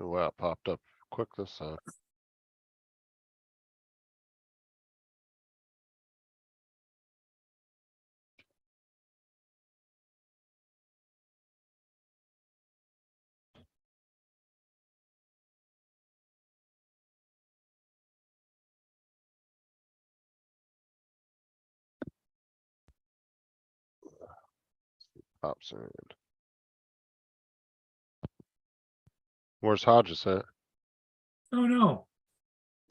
Wow, it popped up quick this time. Pops in. Where's Hodges at? Oh, no,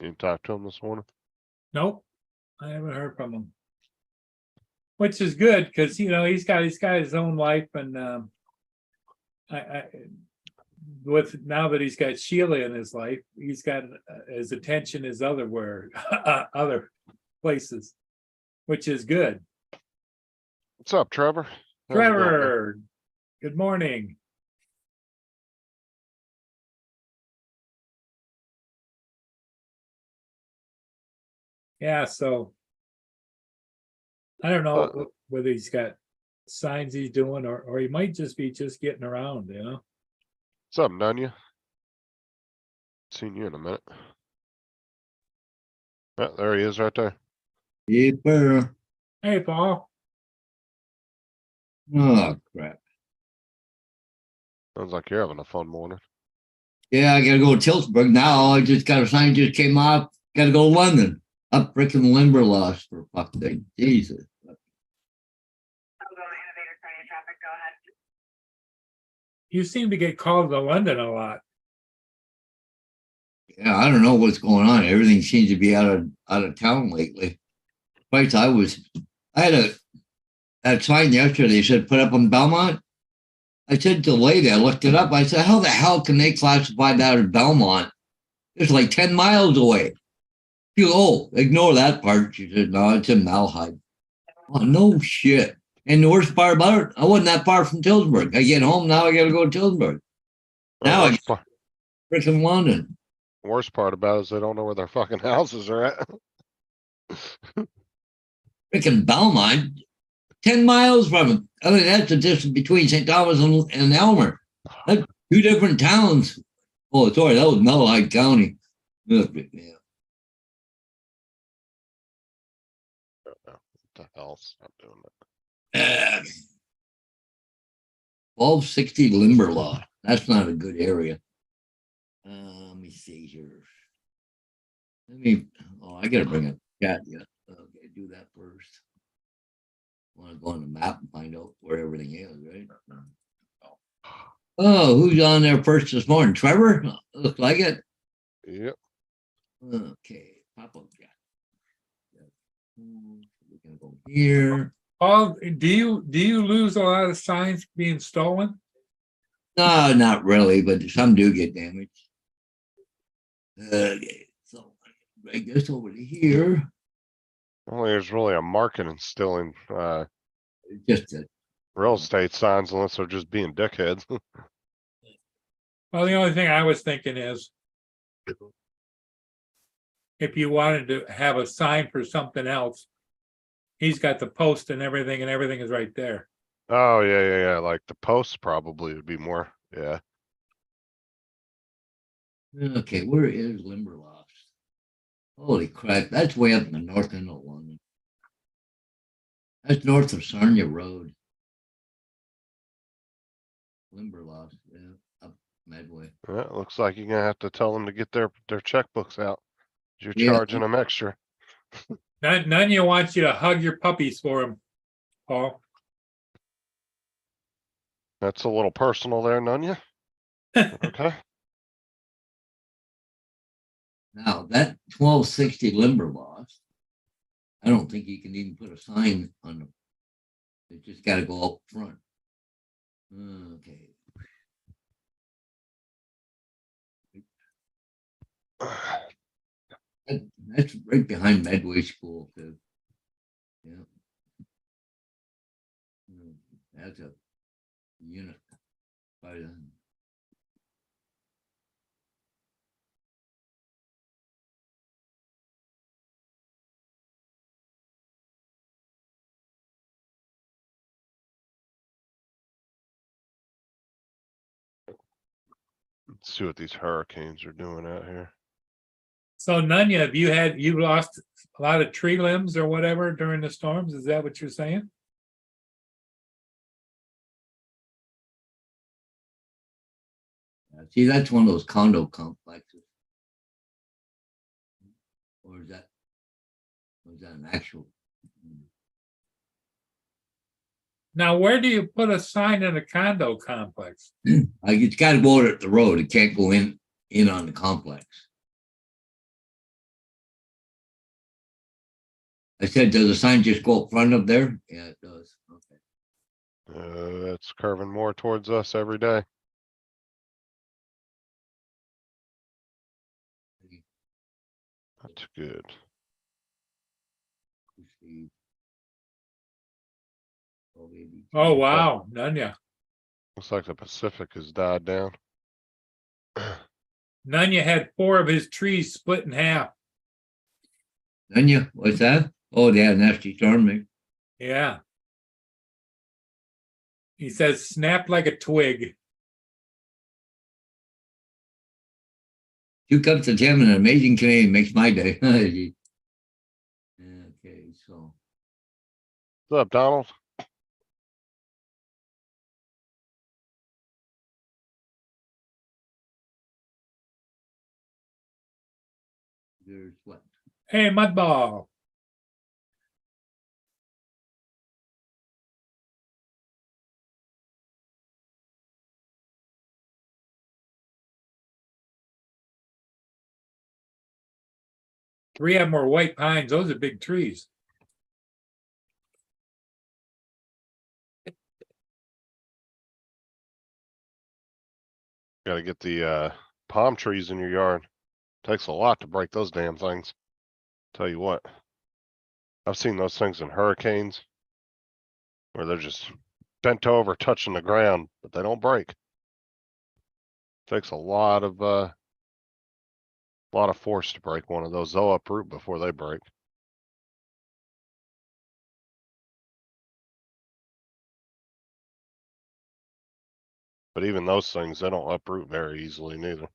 You talked to him this morning? nope, I haven't heard from him. Which is good, because he's got his own life, and I with now that he's got Sheila in his life, he's got his attention is other places, which is good. What's up, Trevor? How's it going, man? Trevor, good morning. Yeah, so I don't know whether he's got signs he's doing, or he might just be getting around, What's up, Nunya? Seen you in a minute. Yeah, there he is right there. Yipper. Hey, Paul. Oh, crap. Sounds like you're having a fun morning. Yeah, I gotta go to Tilsburg now. I just got a sign just came off. Gotta go to London. Up frickin' Limberlost for fuck's sake. Jesus. You seem to get called to London a lot. Yeah, I don't know what's going on. Everything seems to be out of town lately. Right, I had a sign yesterday. They said put up on Belmont. I said to the lady, I looked it up. I said, how the hell can they classify that as Belmont? It's like 10 miles away. She goes, oh, ignore that part. She said, no, it's in Malahide. Oh, no shit. And the worst part about it, I wasn't that far from Tilsburg. I get home, now I gotta go to Tilsburg. Now I get freaking London. Worst part about it is they don't know where their fucking houses are at. Freaking Belmont, 10 miles from it. I mean, that's the distance between St. Thomas and Elmer. That's two different towns. Oh, sorry, that was Malahide County. Yeah. What the hell? Stop doing that. 1260 Limberlost. That's not a good area. Let me see here. I gotta bring a chat yet. Okay, do that first. Want to go on the map and find out where everything is, right? Oh, who's on there first this morning? Trevor? Looks like it. Yep. Okay, pop up chat. We're gonna go here. Paul, do you lose a lot of signs being stolen? No, not really, but some do get damaged. Okay, so I guess over to here. Well, there's really a market in stealing Just a real estate signs unless they're just being dickheads. Well, the only thing I was thinking is, if you wanted to have a sign for something else, he's got the post and everything is right there. Oh, yeah. Like the posts probably would be more. Yeah. okay, where is Limberlost? Holy crap, that's way up in the north end of London. That's north of Sarnia Road. Limberlost, yeah, up Medway. Yeah, it looks like you're gonna have to tell them to get their checkbooks out. You're Yeah. charging them extra. None of you wants you to hug your puppies for him, Paul. That's a little personal there, Nunya. Okay. Now that 1260 Limberlost, I don't think you can even put a sign on them. They just got to go up front. Okay. That's right behind Medway School too. Yeah. That's a unit. By then. Let's see what these hurricanes are doing out here. So Nunya, have you lost a lot of tree limbs or whatever during the storms? Is that what you're saying? See, that's one of those condo complexes. Or is that an actual? Now, where do you put a sign in a condo complex? Like it's got to go out at the road. It can't go in on the complex. I said, does the sign just go up front of there? Yeah, it does. Okay. It's curving more towards us every day. That's good. Oh, wow, Nunya. Looks like the Pacific has died down. Nunya had 4 of his trees split in half. Nunya, what's that? Oh, they had a nasty storm there. Yeah. He says, snapped like a twig. 2 cups of Tim and an amazing Canadian makes my day. Okay, so What's up, Donald? there's what? Hey, Mudball. Three of them were white pines. Those are big trees. Gotta get the palm trees in your yard. Takes a lot to break those damn things. Tell you what. I've seen those things in hurricanes where they're just bent over touching the ground, but they don't break. Takes a lot of force to break one of those. They'll uproot before they break. But even those things, they don't uproot very easily neither.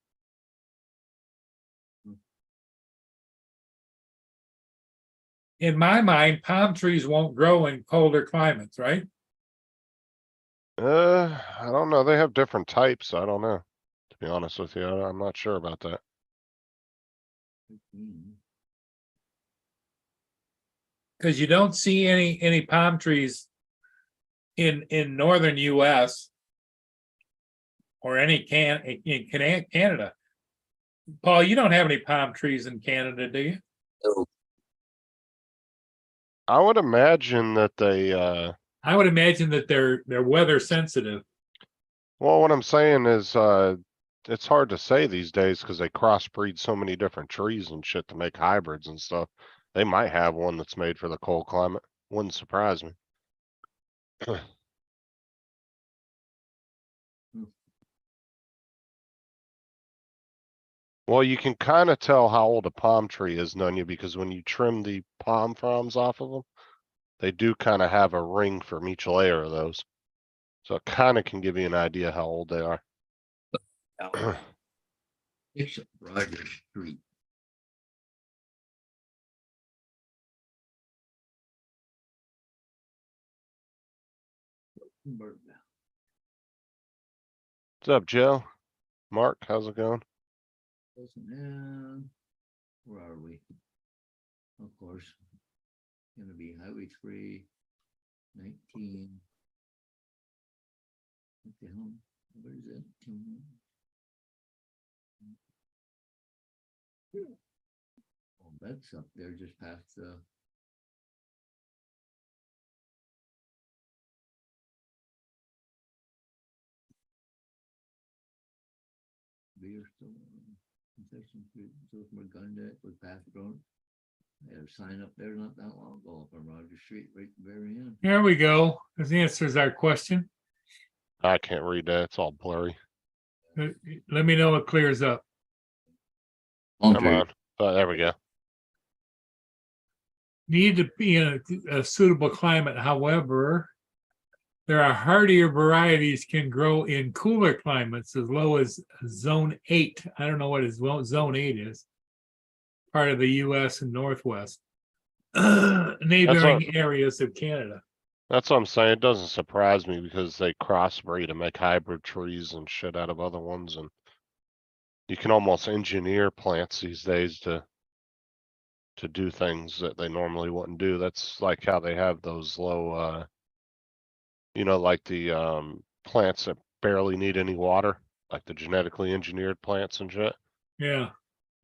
In my mind, palm trees won't grow in colder climates, right? I don't know. They have different types. I don't know. To be honest with you, I'm not sure about that. Because you don't see any palm trees in northern US or any in Canada. Paul, you don't have any palm trees in Canada, do you? No. I would imagine that they I would imagine that they're weather sensitive. well, what I'm saying is it's hard to say these days because they crossbreed so many different trees and shit to make hybrids and stuff. They might have one that's made for the cold climate. Wouldn't surprise me. Well, you can kind of tell how old a palm tree is, Nunya, because when you trim the palm fronds off of them, they do kind of have a ring from each layer of those. So it kind of can give you an idea how old they are. It's Rogers Street. What's up, Joe? Mark, how's it going? Where are we? Of course, gonna be Highway 3, 19. What the hell? Where is it? Oh, that's up there just past the. Concession Street, Magunda with Path Road. They had a sign up there not that long ago up on Rogers Street, right at the very end. Here we go. This answers our question. I can't read that. It's all blurry. Let me know it clears up. Come on. There we go. Need to be in a suitable climate, however, there are hardier varieties can grow in cooler climates as low as zone 8. I don't know what zone 8 is. Part of the US and Northwest. Neighboring areas of Canada. That's what I'm saying. It doesn't surprise me because they crossbreed and make hybrid trees and shit out of other ones, and you can almost engineer plants these days to do things that they normally wouldn't do. That's like how they have those low, like the plants that barely need any water, like the genetically engineered plants and shit. Yeah.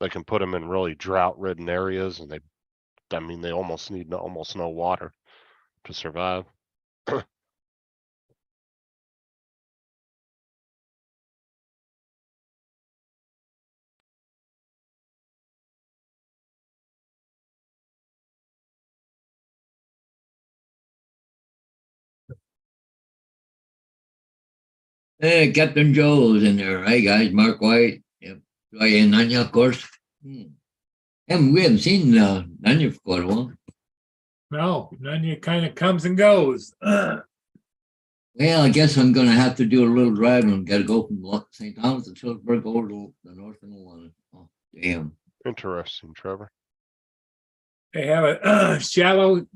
They can put them in really drought-ridden areas, and they almost need almost no water to survive. Hey, Captain Joe's in there. Hey guys, Mark White. Yep. And Nanya, of course. And we haven't seen Nanya for quite a while. No, Nanya kind of comes and goes. Well, I guess I'm gonna have to do a little driving. And gotta go from St. Thomas to Phillipsburg over to the north end of London. Oh, damn. Interesting, Trevor. They have a shallow.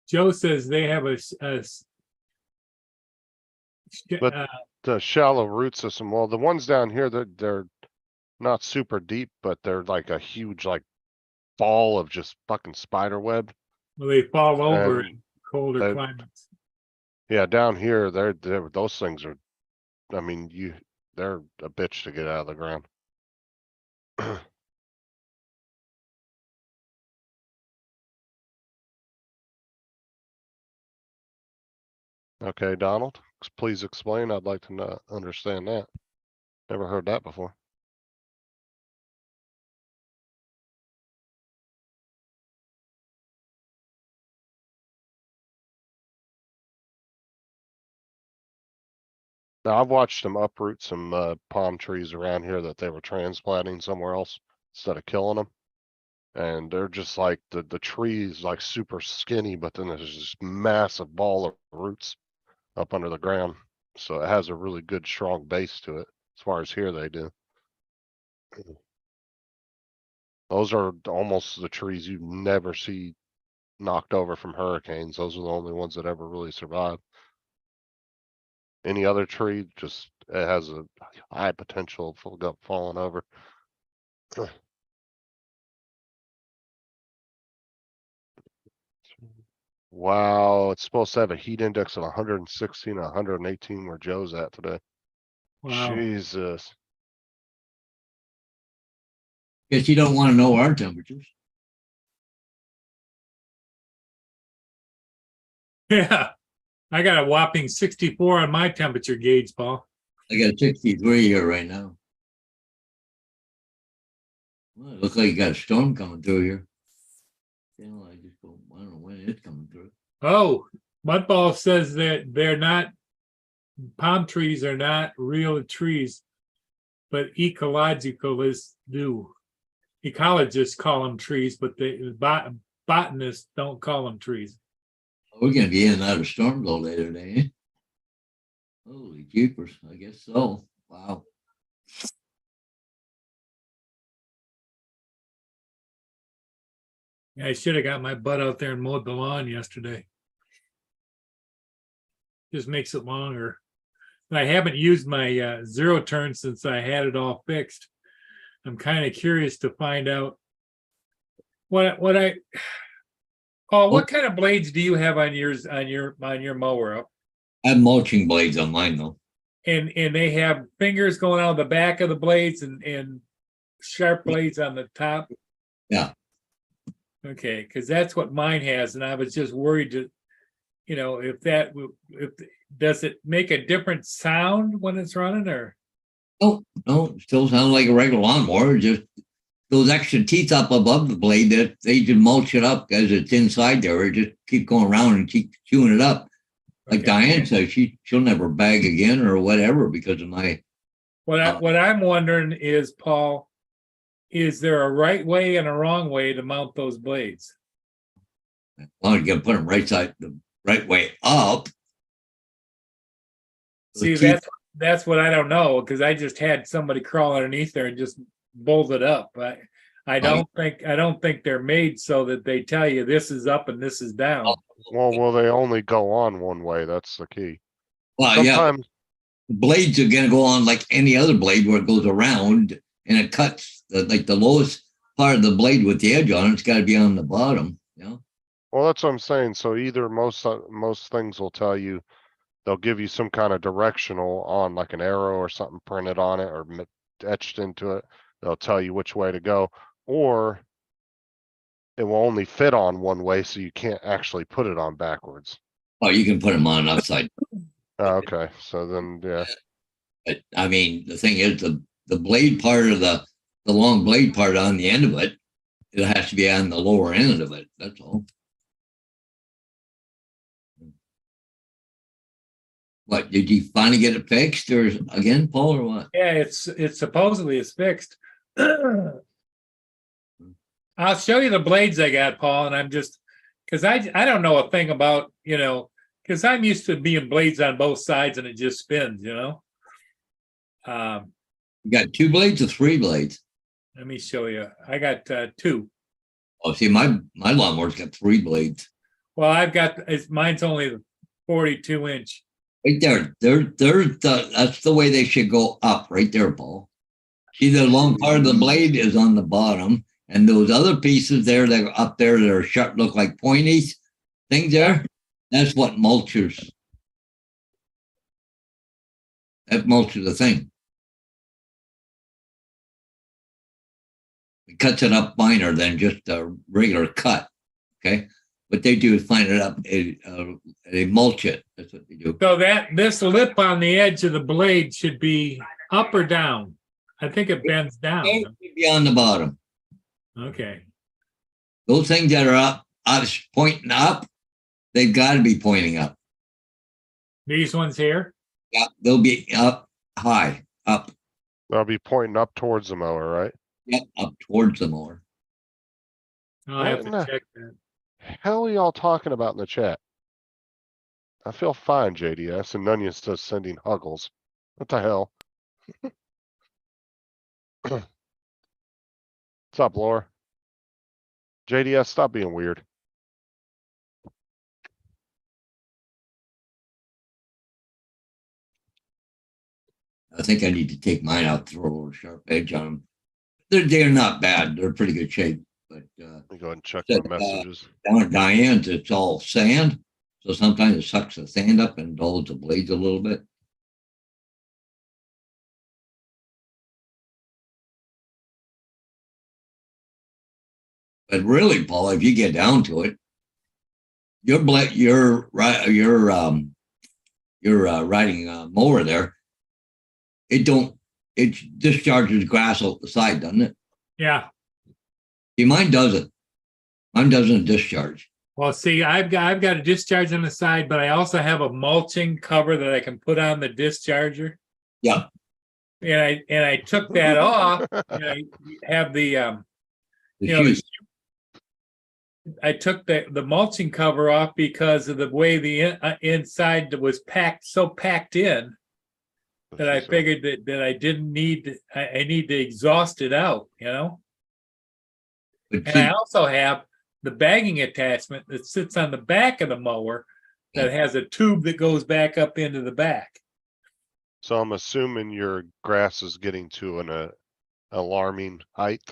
Joe says they have But the shallow root system, well, the ones down here, they're not super deep, but they're like a huge like ball of just fucking spider web. well, they fall over And in colder they- climates. Yeah, down here, those things are, they're a bitch to get out of the ground. Okay, Donald, please explain. I'd like to understand that. Never heard that before. Now, I've watched them uproot some palm trees around here that they were transplanting somewhere else instead of killing them. And they're just like the trees like super skinny, but then there's this massive ball of roots up under the ground. So it has a really good strong base to it. As far as here they do. Those are almost the trees you never see knocked over from hurricanes. Those are the only ones that ever really survive. Any other tree, just it has a high potential of falling over. Wow, it's supposed to have a heat index of 116, 118 where Joe's at today. Wow. Jesus. Guess you don't want to know our temperatures. Yeah. I got a whopping 64 on my temperature gauge, Paul. I got 63 here right now. Well, it looks like you got a storm coming through here. I don't know when it's coming through. Oh, Mudball says that palm trees are not real trees, but ecologists do. Ecologists call them trees, but botanists don't call them trees. We're going to be in and out of storms all day today. Eh? Holy jeepers. I guess so. Wow. Yeah, I should have got my butt out there and mowed the lawn yesterday. Just makes it longer. I haven't used my zero turn since I had it all fixed. I'm kind of curious to find out what kind of blades do you have on your mower? I have mulching blades on mine though. And they have fingers going out the back of the blades and sharp blades on the top. Yeah. Okay, because that's what mine has, and I was just worried to, if does it make a different sound when it's running or? No, still sounds like a regular lawnmower. Just those extra teeth up above the blade that they just mulch it up as it's inside there. Or just keep going around and keep chewing it up. Like Diane says, she'll never bag again or whatever because of my. What I'm wondering is, Paul, is there a right way and a wrong way to mount those blades? Well, you got to put them the right way up. See, keep- that's what I don't know, because I just had somebody crawl underneath there and just bolted up. I don't think they're made so that they tell you this is up and this is down. Well, will they only go on one way? That's the key. Well, yeah, Sometimes, blades are gonna go on like any other blade where it goes around and it cuts like the lowest part of the blade with the edge on it's got to be on the bottom. You know, well, that's what I'm saying. So either most things will tell you, they'll give you some kind of directional on like an arrow or something printed on it or etched into it. They'll tell you which way to go, or it will only fit on one way, so you can't actually put it on backwards. oh, you can put them on upside. Oh, okay, so then, yeah, But I mean, the thing is, the blade part of the long blade part on the end of it, it has to be on the lower end of it. That's all. What, did you finally get it fixed or again, Paul, or what? Yeah, it's supposedly it's fixed. I'll show you the blades I got, Paul, and I'm just because I don't know a thing about, because I'm used to being blades on both sides and it just spins, You got 2 blades or 3 blades? Let me show you. I got 2. Oh, see, my lawnmower's got 3 blades. Well, mine's only 42-inch. Right there. That's the way they should go up, right there, Paul. See, the long part of the blade is on the bottom, and those other pieces there that are up there that are shut look like pointies things there. That's what mulches. That mulches the thing. It cuts it up finer than just a regular cut. Okay, what they do is find it up. They mulch it. That's what they do. So this lip on the edge of the blade should be up or down. I think it bends down. It should be on the bottom. Okay. Those things that are up pointing up, they've got to be pointing up. These ones here? Yeah, they'll be up high, up. they'll be pointing up towards the mower, right? Yep, up towards the mower. I'll have What in to the check that. hell are y'all talking about in the chat? I feel fine, JDS, and Nunez says sending huggles. What the hell? What's up, Laura? JDS, stop being weird. I think I need to take mine out, throw a little sharp edge on them. They're not bad. They're pretty good shape. But Let me go ahead and check Said, my messages. down at Diane's, it's all sand. So sometimes it sucks the sand up and dulls the blades a little bit. But really, Paul, if you get down to it, your riding mower there, it discharges grass off the side, doesn't it? Yeah. See, mine doesn't. Mine doesn't discharge. Well, see, I've got a discharge on the side, but I also have a mulching cover that I can put on the discharger. Yeah. And I took that off. And I have the The you know, shoes. I took the mulching cover off because of the way the inside was packed in that I figured that I didn't need. I need to exhaust it out, But And I also have the bagging attachment that sits on the back of the mower that has a tube that goes back up into the back. So I'm assuming your grass is getting to an alarming height.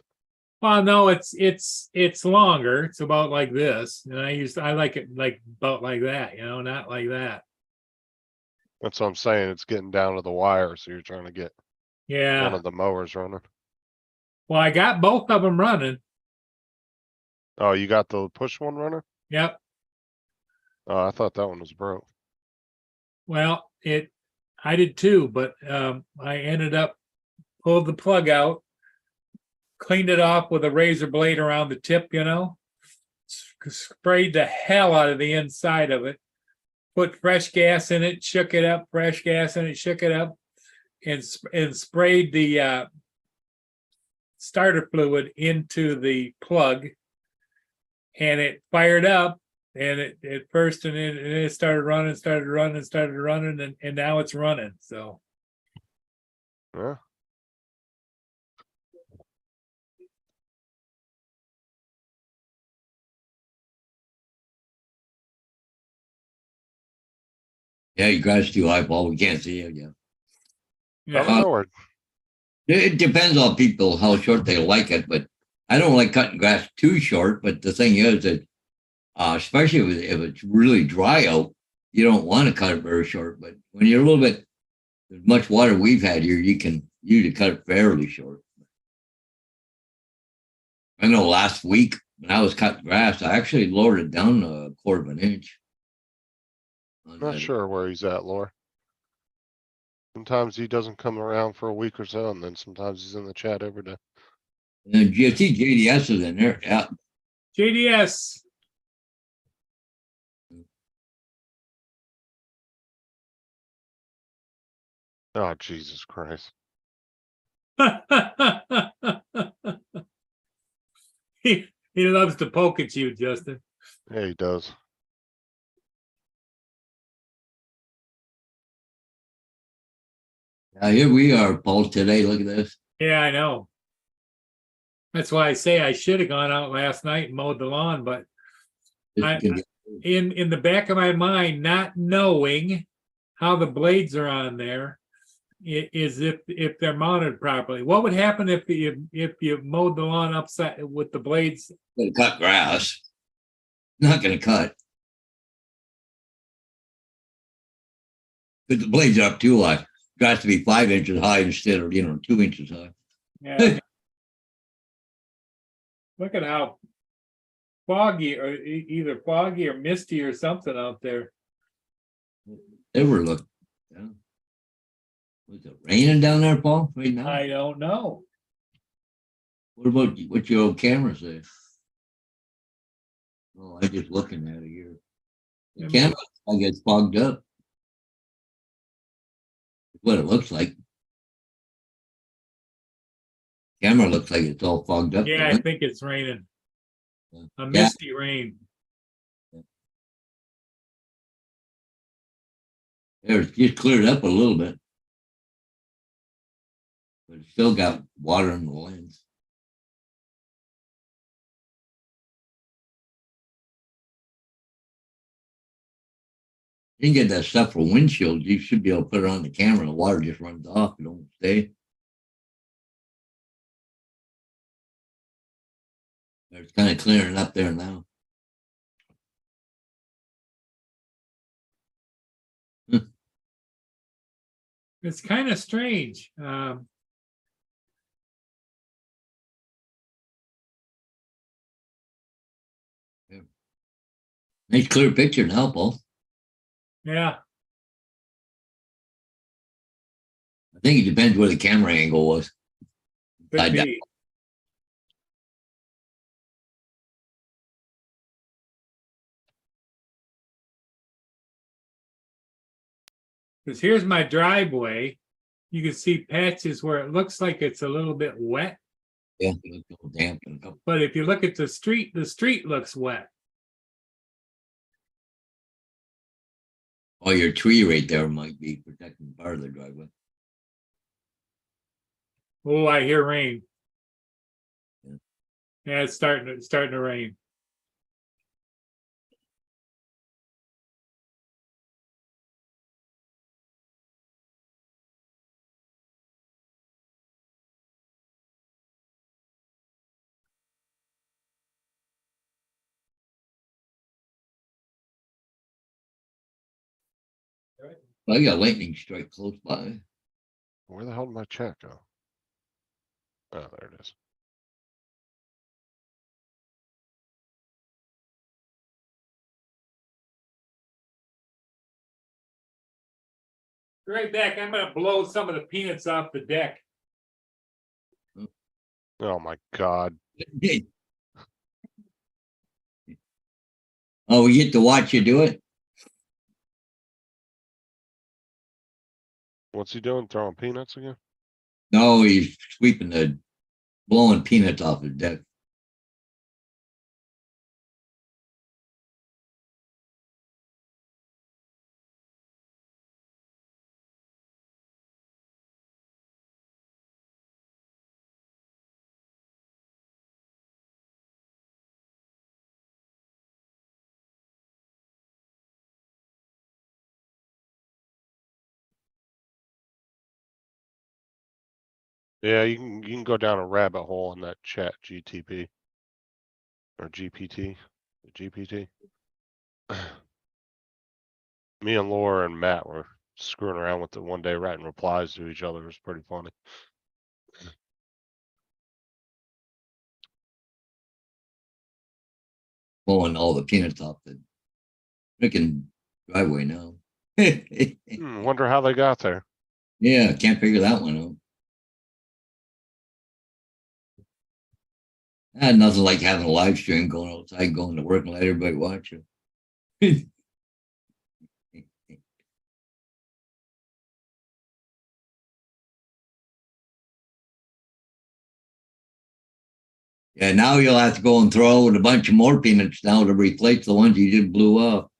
Well, no, it's longer. It's about like this, and I like it like about like that, not like that. That's what I'm saying. It's getting down to the wire, so you're trying to get one Yeah. of the mowers running. Well, I got both of them running. Oh, you got the push one running? Yep. Oh, I thought that one was broke. Well, I did too, but I ended up pulled the plug out, cleaned it off with a razor blade around the tip, sprayed the hell out of the inside of it, put fresh gas in it, shook it up, fresh gas in it, shook it up, and sprayed the starter fluid into the plug, and it fired up, And it at first, and then it started running, and now it's running, so. Yeah. Yeah, your grass too high, Paul. We can't see it. Yeah. I don't Yeah, know where. It depends on people how short they like it, but I don't like cutting grass too short. But the thing is that, especially if it's really dry out, you don't want to cut it very short. But when you're a little bit, as much water we've had here, you can usually cut it fairly short. I know last week when I was cutting grass, I actually lowered it down a quarter of an inch. Not sure where he's at, Laura. Sometimes he doesn't come around for a week or so, and then sometimes he's in the chat every day. And you see JDS is in there. Yeah. JDS. Oh, Jesus Christ. He loves to poke at you, Justin. Yeah, he does. Here we are, Paul, today. Look at this. Yeah, I know. That's why I say I should have gone out last night and mowed the lawn, but in the back of my mind, not knowing how the blades are on there, is if they're mounted properly. What would happen if you mowed the lawn upside with the blades? Gonna cut grass. Not gonna cut. But the blades are up too high. It has to be 5 inches high instead of 2 inches high. Yeah. Look at how foggy, or either foggy or misty or something out there. Ever look? Yeah. Was it raining down there, Paul? Right now? I don't know. What about what your old camera say? Oh, I'm just looking at it here. The Yeah, camera, I get fogged up. What it looks like. Camera looks like it's all fogged up. Yeah, I doesn't it? think it's raining. Yeah. A misty rain. There, it's just cleared up a little bit. But it's still got water in the lens. You can get that stuff for windshields. You should be able to put it on the camera and the water just runs off. It don't stay. It's kind of clearing up there now. It's kind of strange. Nice clear picture now, Paul. Yeah, I think it depends where the camera angle was. could I doubt- be. Because here's my driveway. You can see patches where it looks like it's a little bit wet, Yeah, it looks a little damp. but if you look at the street looks wet. Oh, your tree right there might be protecting part of the driveway. Oh, I hear rain. Yeah. Yeah, it's starting to rain. I got a lightning strike close by. Where the hell did my chat go? Oh, there it is. Right back. I'm gonna blow some of the peanuts off the deck. Oh my God. Oh, we get to watch you do it? What's he doing? Throwing peanuts again? No, he's blowing peanuts off the deck. Yeah, you can go down a rabbit hole in that chat GTP. Or GPT. Me and Laura and Matt were screwing around with it one day, writing replies to each other. It was pretty funny. Pulling all the peanuts off the freaking driveway now. Wonder how they got there. Yeah, can't figure that one out. I had nothing like having a live stream going outside, going to work and let everybody watch you. Yeah, now you'll have to go and throw out a bunch of more peanuts now to replace the ones you just blew off.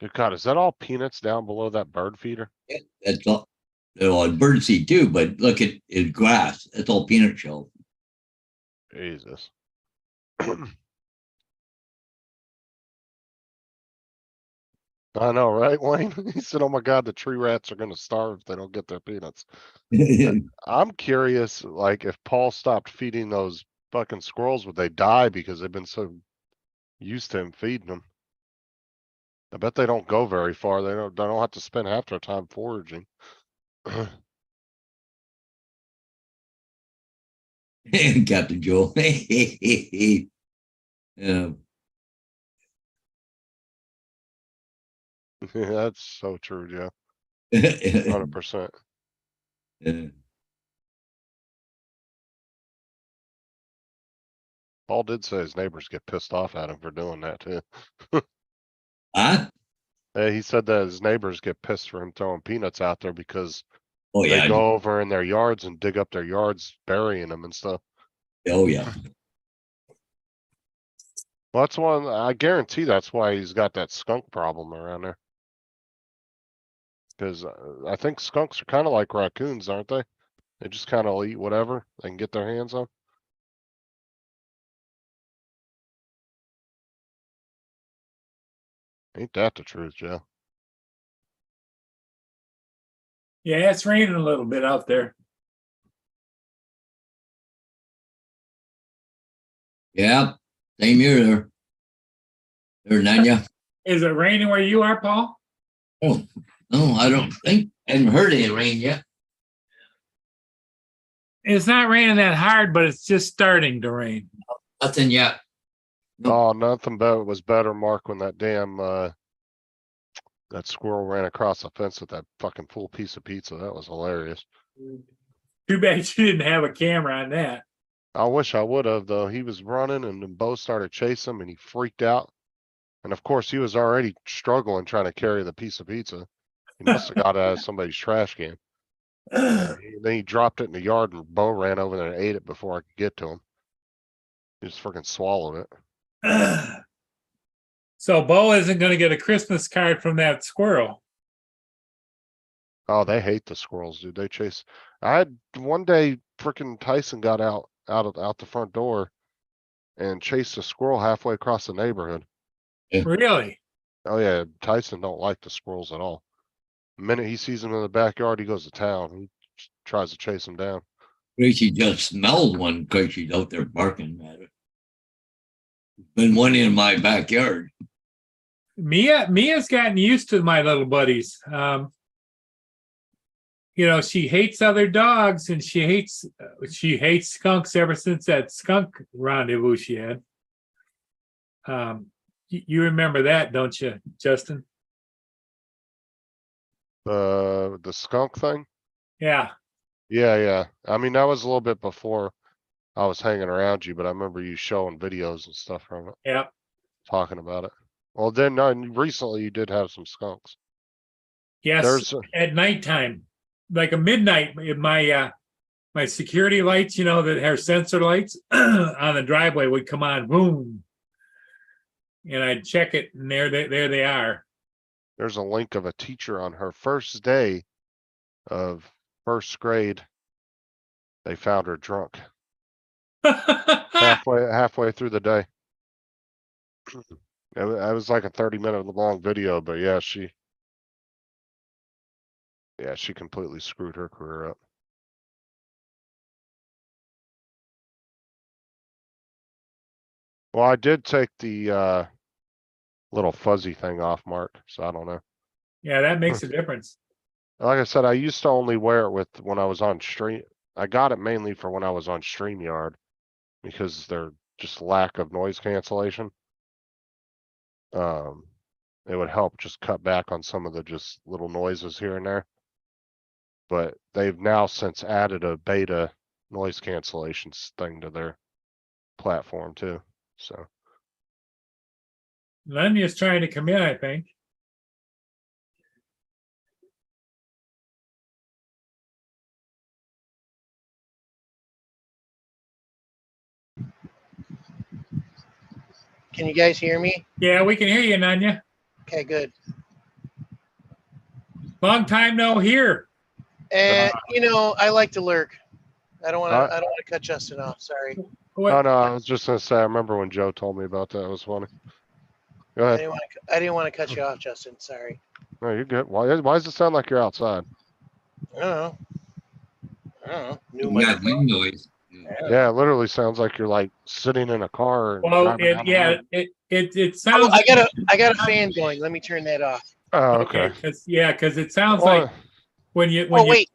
Good God, is that all peanuts down below that bird feeder? Yeah, that's all. Well, birdseed too, but look at it's grass. It's all peanut shell. Jesus. I know, right, Wayne? He said, oh my God, the tree rats are gonna starve if they don't get their peanuts. I'm curious, like, if Paul stopped feeding those fucking squirrels, would they die because they've been so used to him feeding them? I bet they don't go very far. They don't have to spend half their time foraging. Captain Joe. Yeah. That's so true, yeah. 100%. Yeah. Paul did say his neighbors get pissed off at him for doing that too. Huh? Yeah, he said that his neighbors get pissed for him throwing peanuts out there because Oh they yeah. go over in their yards and dig up their yards, burying them and stuff. Oh yeah. Well, that's one, I guarantee that's why he's got that skunk problem around there. Cause I think skunks are kind of like raccoons, aren't they? They just kind of eat whatever they can get their hands on. Ain't that the truth, Joe? Yeah, it's raining a little bit out there. Yeah. Same here there. There, Nanya. Is it raining where you are, Paul? Oh, no, I don't think. I haven't heard any rain yet. It's not raining that hard, but it's just starting to rain. Nothing yet. Nope. Oh, nothing but was better, Mark, when that damn, that squirrel ran across the fence with that fucking full piece of pizza. That was hilarious. Too bad you didn't have a camera on that. I wish I would have though. He was running and then Bo started chasing him and he freaked out. And of course he was already struggling trying to carry the piece of pizza. He must have got it out of somebody's trash can. And then he dropped it in the yard and Bo ran over there and ate it before I could get to him. He just freaking swallowed it. So Bo isn't going to get a Christmas card from that squirrel. Oh, they hate the squirrels, dude. They chase. I had one day freaking Tyson got out the front door and chased a squirrel halfway across the neighborhood. Really? Oh yeah, Tyson don't like the squirrels at all. The minute he sees them in the backyard, he goes to town. He tries to chase them down. Gracie just smelled one because she's out there barking at it. Been one in my backyard. Mia's gotten used to my little buddies. You know, she hates other dogs and she hates skunks ever since that skunk rendezvous she had. You remember that, don't you, Justin? The skunk thing? Yeah. Yeah. I mean, that was a little bit before I was hanging around you, but I remember you showing videos and stuff from it, Yeah. talking about it. Well, then recently you did have some skunks. Yes. There's At nighttime, like a midnight, my security lights, you know, that have sensor lights on the driveway would come on, boom, and I'd check it, and there they are. There's a link of a teacher on her first day of first grade. They found her drunk halfway through the day. It was like a 30-minute long video, but yeah, she completely screwed her career up. Well, I did take the little fuzzy thing off, Mark, so I don't know. Yeah, that makes a difference. Like I said, I used to only wear it with when I was on stream. I got it mainly for when I was on StreamYard because they're just lack of noise cancellation. It would help just cut back on some of the just little noises here and there. But they've now since added a beta noise cancellation thing to their platform too. So Lenya's trying to come in, I think. Can you guys hear me? Yeah, we can hear you, Nanya. Okay, good. Long time no hear. And you know, I like to lurk. I don't want Uh, to. I don't want to cut Justin off. Sorry. What- oh no, I was just gonna say I remember when Joe told me about that. It was funny. Go I ahead. didn't want to. I didn't want to cut you off, Justin. Sorry. No, you're good. Why does it sound like you're outside? I don't know. I don't know. New You got microphone. wind noise. Yeah, it literally sounds like you're like sitting in a car. And Well, driving down the road. it Oh, sounds. I got a fan going. Let me turn that off. Oh, Okay, okay. because it sounds Well, like when you Oh wait.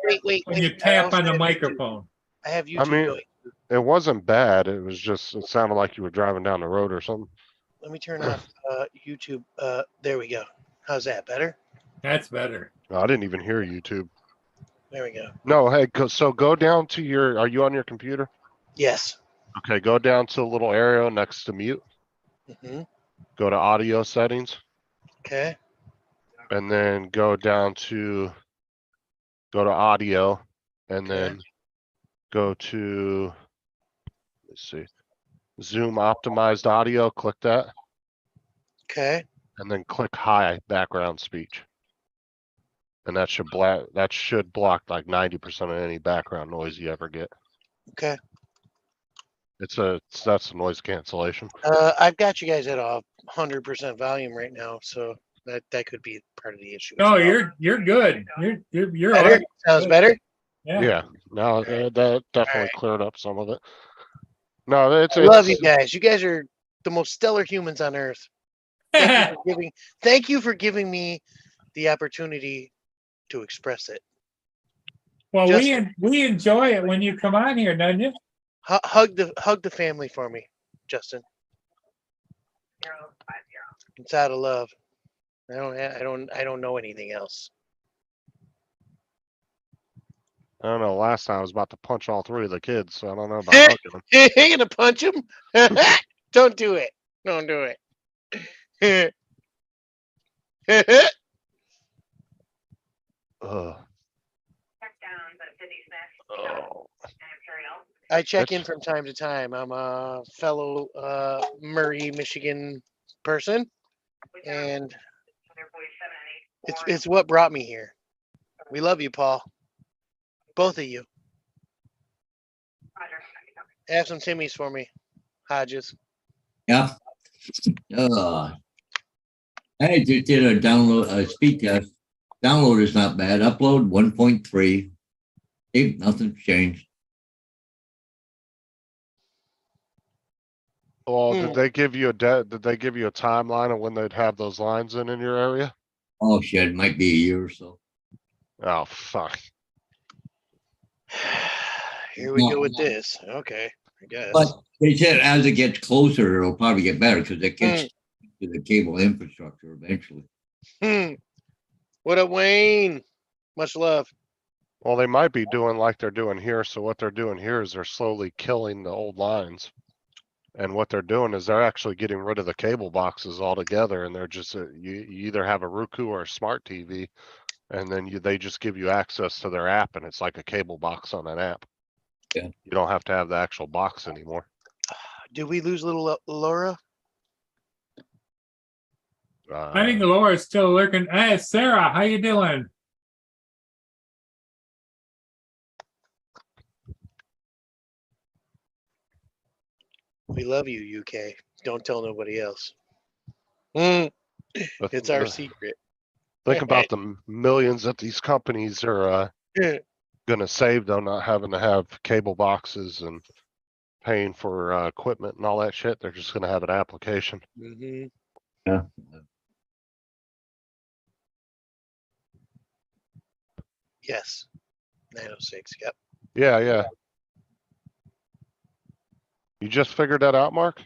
when you tap on the microphone. I have YouTube I mean, going. it wasn't bad. It was just it sounded like you were driving down the road or something. Let me turn off YouTube. There we go. How's that? Better? That's better. No, I didn't even hear YouTube. There we go. No, hey, so go down to your. Are you on your computer? Yes. Okay, go down to the little area next to mute. hmm Go to audio settings, Okay. and then go to audio, and Okay. then go to. Let's see, Zoom optimized audio. Click that, Okay. and then click high background speech. And that should block like 90% of any background noise you ever get. Okay. That's a noise cancellation. I've got you guys at 100% volume right now, so that could be part of the issue. No, as well. you're good. You're all better. right. Sounds Good. better. Yeah. Yeah, now that definitely Alright. cleared up some of it. No, I love you guys. You guys are the most stellar humans on earth. Thank you for giving me the opportunity to express it. Well, Justin. we enjoy it when you come on here, don't you? Hug the family for me, Justin. It's out of love. I don't know anything else. I don't know. Last time I was about to punch all three of the kids, so I don't know about hugging them. You're gonna punch him? Don't do it. Don't do it. Ugh. Oh, I check in That's- from time to time. I'm a fellow Murray, Michigan person, and it's what brought me here. We love you, Paul. Both of you. Have some Timmy's for me, Hodges. Yeah. I just did a download, speed test. Download is not bad. Upload 1.3. Nothing's changed. Well, Hmm. did they give you a timeline of when they'd have those lines in your area? Oh shit, it might be a year or so. Oh fuck. Here we go with this. Okay, I guess. But they said as it gets closer, it'll probably get better because it gets to the cable infrastructure eventually. What up, Wayne? Much love. Well, they might be doing like they're doing here. So what they're doing here is they're slowly killing the old lines. And what they're doing is they're actually getting rid of the cable boxes altogether. And they're just, you either have a Roku or a smart TV, and then they just give you access to their app, and it's like a cable box on an app. Yeah. You don't have to have the actual box anymore. Did we lose little Laura? I think Laura's still lurking. Hey, Sarah, how you doing? We love you, UK. Don't tell nobody else. Mm, But it's our secret. think about the millions that these companies are gonna save though, not having to have cable boxes and paying for equipment and all that shit. They're just gonna have an application. hmm Yeah. Yes. 906. Yep. Yeah, yeah. You just figured that out, Mark?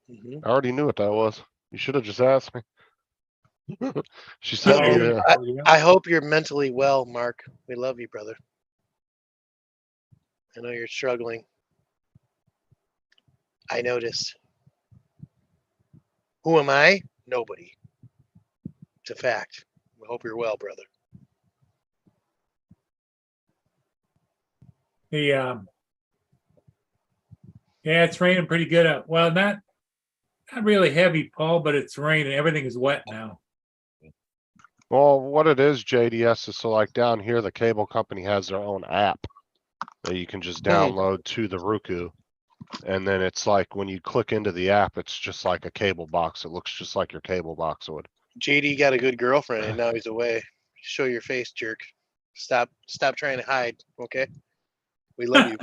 hmm I already knew what that was. You should have just asked me. She I sent me figured there. it for you. I hope you're mentally well, Mark. We love you, brother. I know you're struggling. I noticed. Who am I? Nobody. It's a fact. I hope you're well, brother. The yeah, it's raining pretty good out. Well, not really heavy, Paul, but it's raining. Everything is wet now. Well, what it is, JDS, is so like down here, the cable company has their own app that you can just download to the Roku. And then it's like when you click into the app, it's just like a cable box. It looks just like your cable box would. JD got a good girlfriend and now he's away. Show your face, jerk. Stop trying to hide, okay? We love you.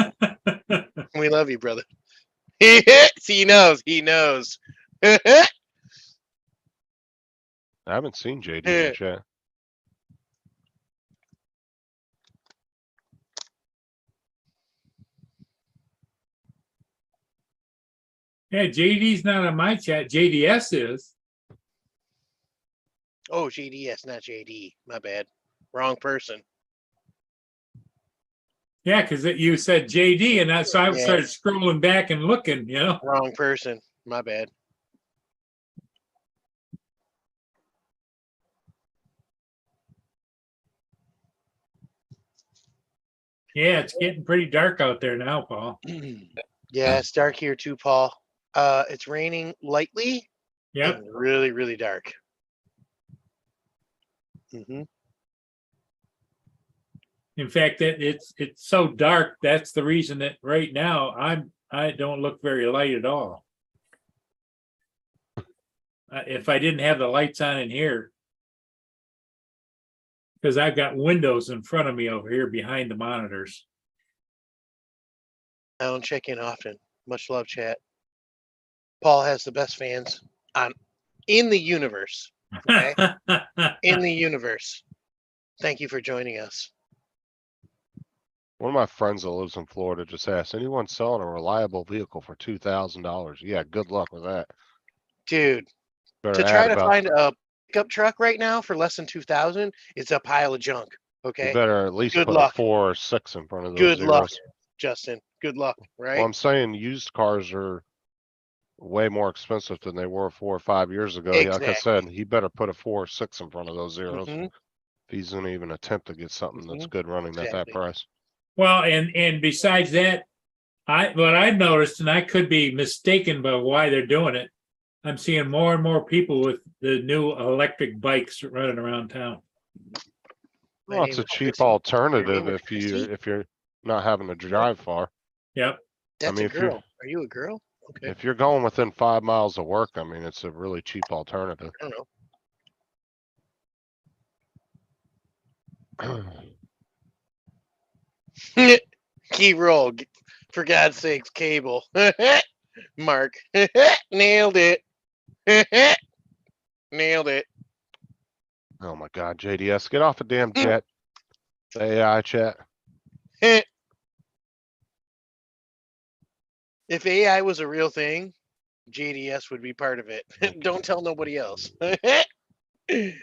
We love you, brother. He knows. He knows. I haven't seen JD in the chat. Yeah, JD's not on my chat. JDS is. Oh, JDS, not JD. My bad. Wrong person. Yeah, because you said JD, and that's so I Yeah. started scrolling back and looking. You know. Wrong person. My bad. Yeah, it's getting pretty dark out there now, Paul. Yeah, it's dark here too, Paul. It's raining lightly Yep. and really, really dark. hmm In fact, it's so dark. That's the reason that right now I don't look very light at all. If I didn't have the lights on in here, because I've got windows in front of me over here behind the monitors. I don't check in often. Much love, chat. Paul has the best fans in the universe. Okay? In the universe. Thank you for joining us. One of my friends that lives in Florida just asked, anyone selling a reliable vehicle for $2,000? Yeah, good luck with that. Dude, Better to try add to about, find a pickup truck right now for less than 2,000, it's a pile of junk. you Okay? better at least Good put luck. a 4 or 6 in front of those Good luck, zeros. Justin. Good luck, Well, right? I'm saying used cars are way more expensive than they were 4 or 5 years ago. Yeah, like I said, he better put a 4 or 6 in front of those zeros. Mhm, If he's gonna even attempt to get something that's Mhm. good running at that Exactly. price. Well, and besides that, what I've noticed, and I could be mistaken by why they're doing it, I'm seeing more and more people with the new electric bikes running around town. My Well, name it's a is cheap Chrissy. Your alternative name is if you're not having to drive far. Yep. That's mean, a if you're- girl. Are you a girl? Okay. If you're going within 5 miles of work, I mean, it's a really cheap alternative. I don't know. Key roll. For God's sakes, cable. Mark. Nailed it. Nailed it. Oh my God, JDS, get off a damn jet. The AI chat. If AI was a real thing, JDS would be part of it. Don't tell nobody else. We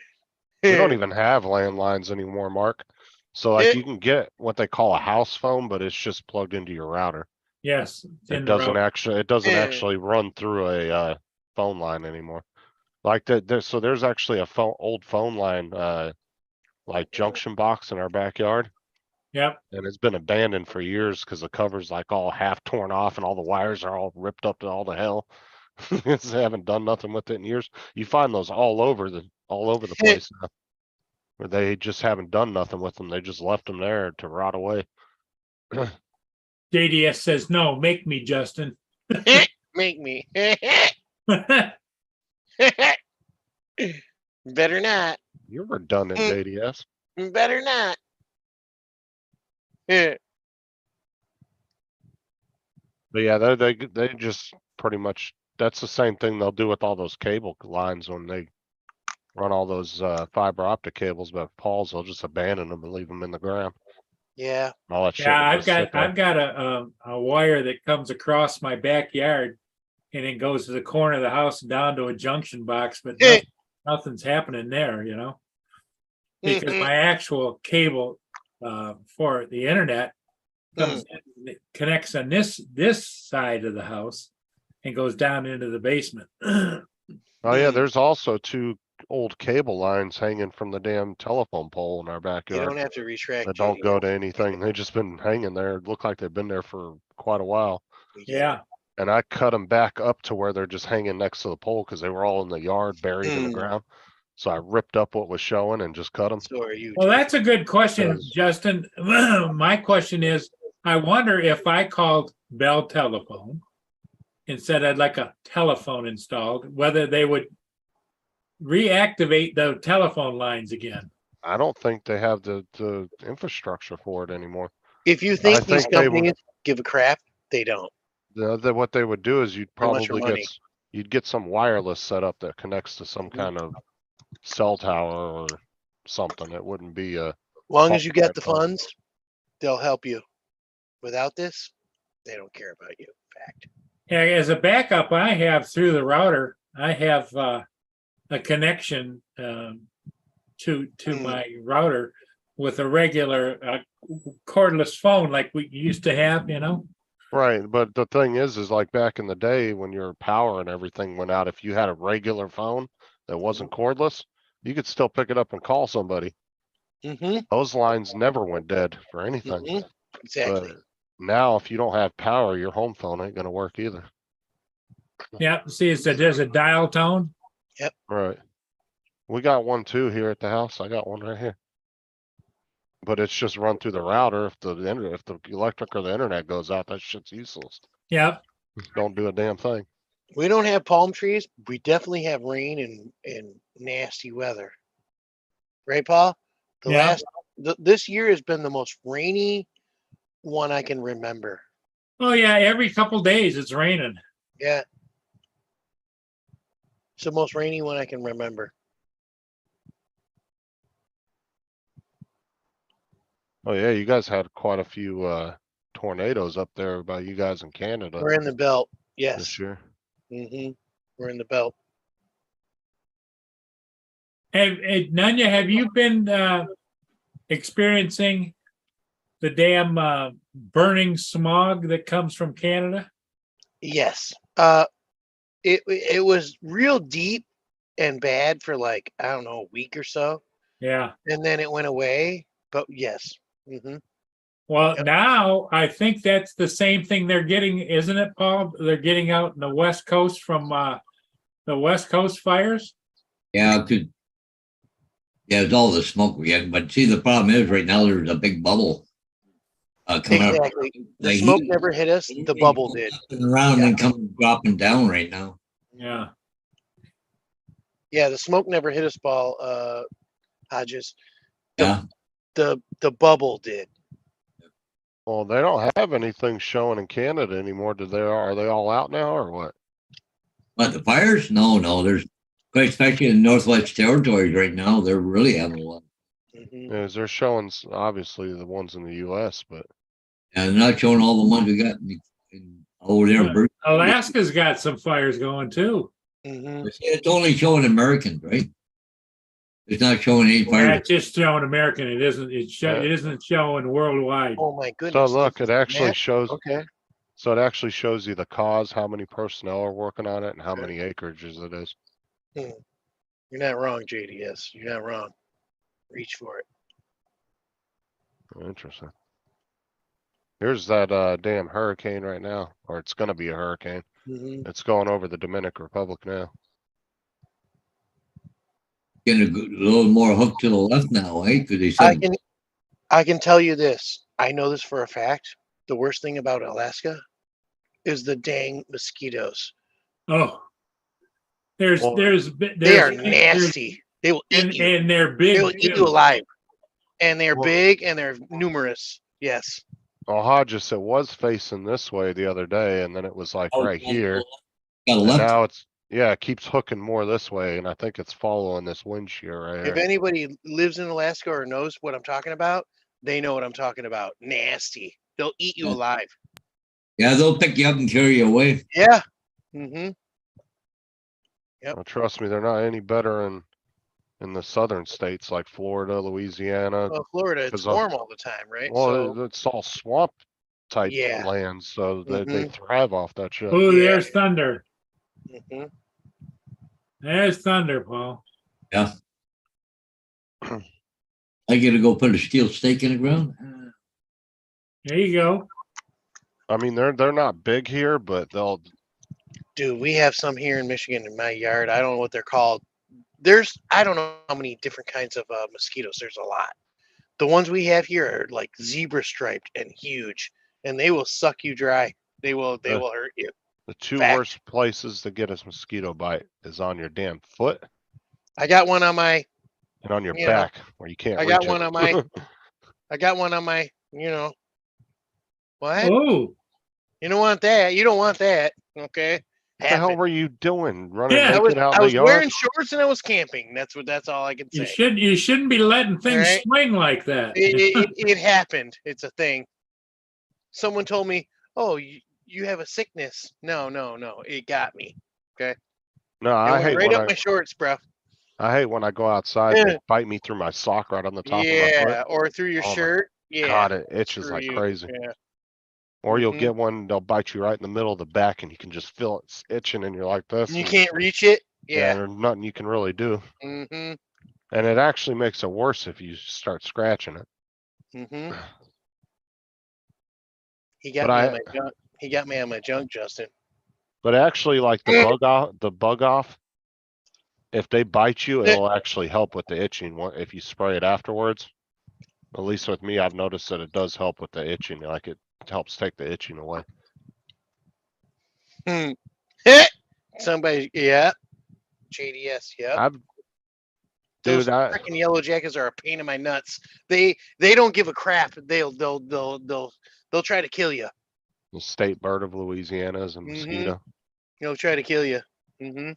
don't even have landlines anymore, Mark. So like you can get what they call a house phone, but it's just plugged into your router. Yes. it's in It the doesn't route. actually run through a phone line anymore. Like that, so there's actually a old phone line, like junction box in our backyard, Yep. and it's been abandoned for years because the cover's like all half torn off and all the wires are all ripped up to all the hell. They haven't done nothing with it in years. You find those all over the place now, where they just haven't done nothing with them. They just left them there to rot away. JDS says, no, make me, Justin. Make me. Better not. You're redundant, Mm. JDS. Better not. Yeah. But yeah, they just pretty much, that's the same thing they'll do with all those cable lines when they run all those fiber optic cables, but Pauls, they'll just abandon them and leave them in the ground. Yeah. All that shit Yeah, will just sit there. I've got a wire that comes across my backyard and it goes to the corner of the house down to a junction box, but Eh. nothing's happening there, you know? Because Mhm. my actual cable for the internet comes in, it connects on this side of the house and goes down into the basement. Oh yeah, Hmm. there's also two old cable lines hanging from the damn telephone pole in our You backyard don't have to retract. that don't go JDS. to anything. They just been hanging there. Look like they've been there for quite a while. We get it. Yeah, And I cut them back up to where they're just hanging next to the pole because they were all in the yard buried in the Mm. ground. So I ripped up what was showing and just cut them. So are you. well, Jake. that's a good question, Because- Justin. My question is, I wonder if I called Bell Telephone and said I'd like a telephone installed, whether they would reactivate the telephone lines again. I don't think they have the infrastructure for it anymore. If you think these think they would- companies give a crap, they don't. What they would do is you'd How much probably money? you'd get some wireless set up that connects to some Mhm. kind of cell tower or something. It wouldn't be a, Long as you Public got the phone. funds, they'll help you. Without this, they don't care about you. Fact. Yeah, as a backup, I have through the router, I have a connection to Mm. my router with a regular cordless phone like we used to have, you know? right. But the thing is like back in the day when your power and everything went out, if you had a regular phone that wasn't cordless, you could still pick it up and call somebody. Mm-hmm. Those lines never went dead for anything. Mhm. Exactly. But now if you don't have power, your home phone ain't gonna work either. Yeah, see, there's a dial tone. Right. We got one too here at the house. I got one right here. But it's just run through the router. If the electric or the internet goes out, that shit's useless. Yep. Don't do a damn thing. We don't have palm trees. We definitely have rain and nasty weather. Right, Paul? Yeah. This year has been the most rainy one I can remember. Oh yeah, every couple days it's raining. Yeah. It's the most rainy one I can remember. Oh yeah, you guys had quite a few tornadoes up there by you guys in Canada We're in the belt. Yes. this year. Mm-hmm. We're in the belt. Nanya, have you been experiencing the damn burning smog that comes from Canada? Yes. It was real deep and bad for like, I don't know, a week or so. Yeah. And then it went away. But yes. Mm-hmm. Well, Yep. now I think that's the same thing they're getting, isn't it, Paul? They're getting out in the West Coast from the West Coast fires. Yeah, it's all the smoke we get. But see, the problem is right now there's a big bubble coming up. Exactly. The Like, smoke never hit us. The bubble did. Around and come dropping down right now. Yeah. Yeah, the smoke never hit us, Paul. Hodges. Yeah. The bubble did. Well, they don't have anything showing in Canada anymore. Are they all out now or what? But the fires? No. There's, especially in Northwest Territories right now, they're really having a lot. Mhm. Is they're showing obviously the ones in the US, but And they're not showing all the ones we got over there. in British Columbia. Alaska's got some fires going too. Mhm. It's only showing Americans, right? It's not showing any fires. That's just showing American. It isn't. It isn't showing worldwide. Oh my goodness. so look, it this is actually map? shows, Okay. so it actually shows you the cause, how many personnel are working on it and how Okay. many acreages it is. You're not wrong, JDS. You're not wrong. Reach for it. Interesting. Here's that damn hurricane right now, or it's gonna be a hurricane. Mhm. It's going over the Dominican Republic now. Getting a little more hooked to the left now, eh? Because they I said can tell you this. I know this for a fact. The worst thing about Alaska is the dang mosquitoes. Oh, There's, Well, They are there's, nasty. They will eat you. and they're They will big eat you too. alive. And they're Well- big and they're numerous. Yes. Well, Hodges, it was facing this way the other day, and then it was like Oh, right here. Got a And left. now it's, yeah, it keeps hooking more this way, and I think it's following this wind shear right If here. anybody lives in Alaska or knows what I'm talking about, they know what I'm talking about. Nasty. They'll eat you Yeah. alive. Yeah, they'll pick you up and carry you away. Yeah. Mm-hmm. Well, trust me, they're not any better in the southern states like Florida, Louisiana. Well, Florida, it's 'cause, warm all the time, right? Well, So it's all swamp type Yeah. land, so they Mhm. thrive off that shit. Oh, Yeah. there's thunder. mhm. There's thunder, Paul. I gotta go put a steel stake in the ground. There you go. I mean, they're not big here, but they'll. Dude, we have some here in Michigan in my yard. I don't know what they're called. I don't know how many different kinds of mosquitoes. There's a lot. The ones we have here are like zebra striped and huge, and they will suck you dry. They will hurt you. The two Fact. worst places to get a mosquito bite is on your damn foot I got one on my and on your You know, back where you can't I reach got it. one on my what? Oh, You don't want that. You don't want that. Okay. What the hell Happened. were you doing? Running Yeah. I was naked out I in the was yard? wearing shorts and I was camping. That's all I can you say. shouldn't be letting things Alright. swing like that. It happened. It's a thing. Someone told me, "Oh, you have a sickness." No. It got me. No, It I went hate right when up my shorts, bro. I hate when I go outside and they bite me through my sock right on the top of my foot. Yeah, or through your Oh my shirt. Yeah. God, it itches screw like you. crazy. Yeah. Or you'll Mhm. get one, they'll bite you right in the middle of the back and you can just feel it's itching and you're like this. You and- can't reach it. Yeah, Yeah. there's nothing you can really do. Mm-hmm. And it actually makes it worse if you start scratching it. Mm-hmm. He But got me I- on my junk. He got me on my junk, Justin. But actually, like the bug off, if they bite you, Yeah. it'll actually help with the itching if you spray it afterwards. At least with me, I've noticed that it does help with the itching. Like it helps take the itching away. Hmm. Somebody, yeah. JDS, yeah. I've, Those dude, I, freaking yellow jackets are a pain in my nuts. They don't give a crap. They'll try to kill you. the state bird of Louisiana is a mosquito. They'll try to kill you. Mm-hmm.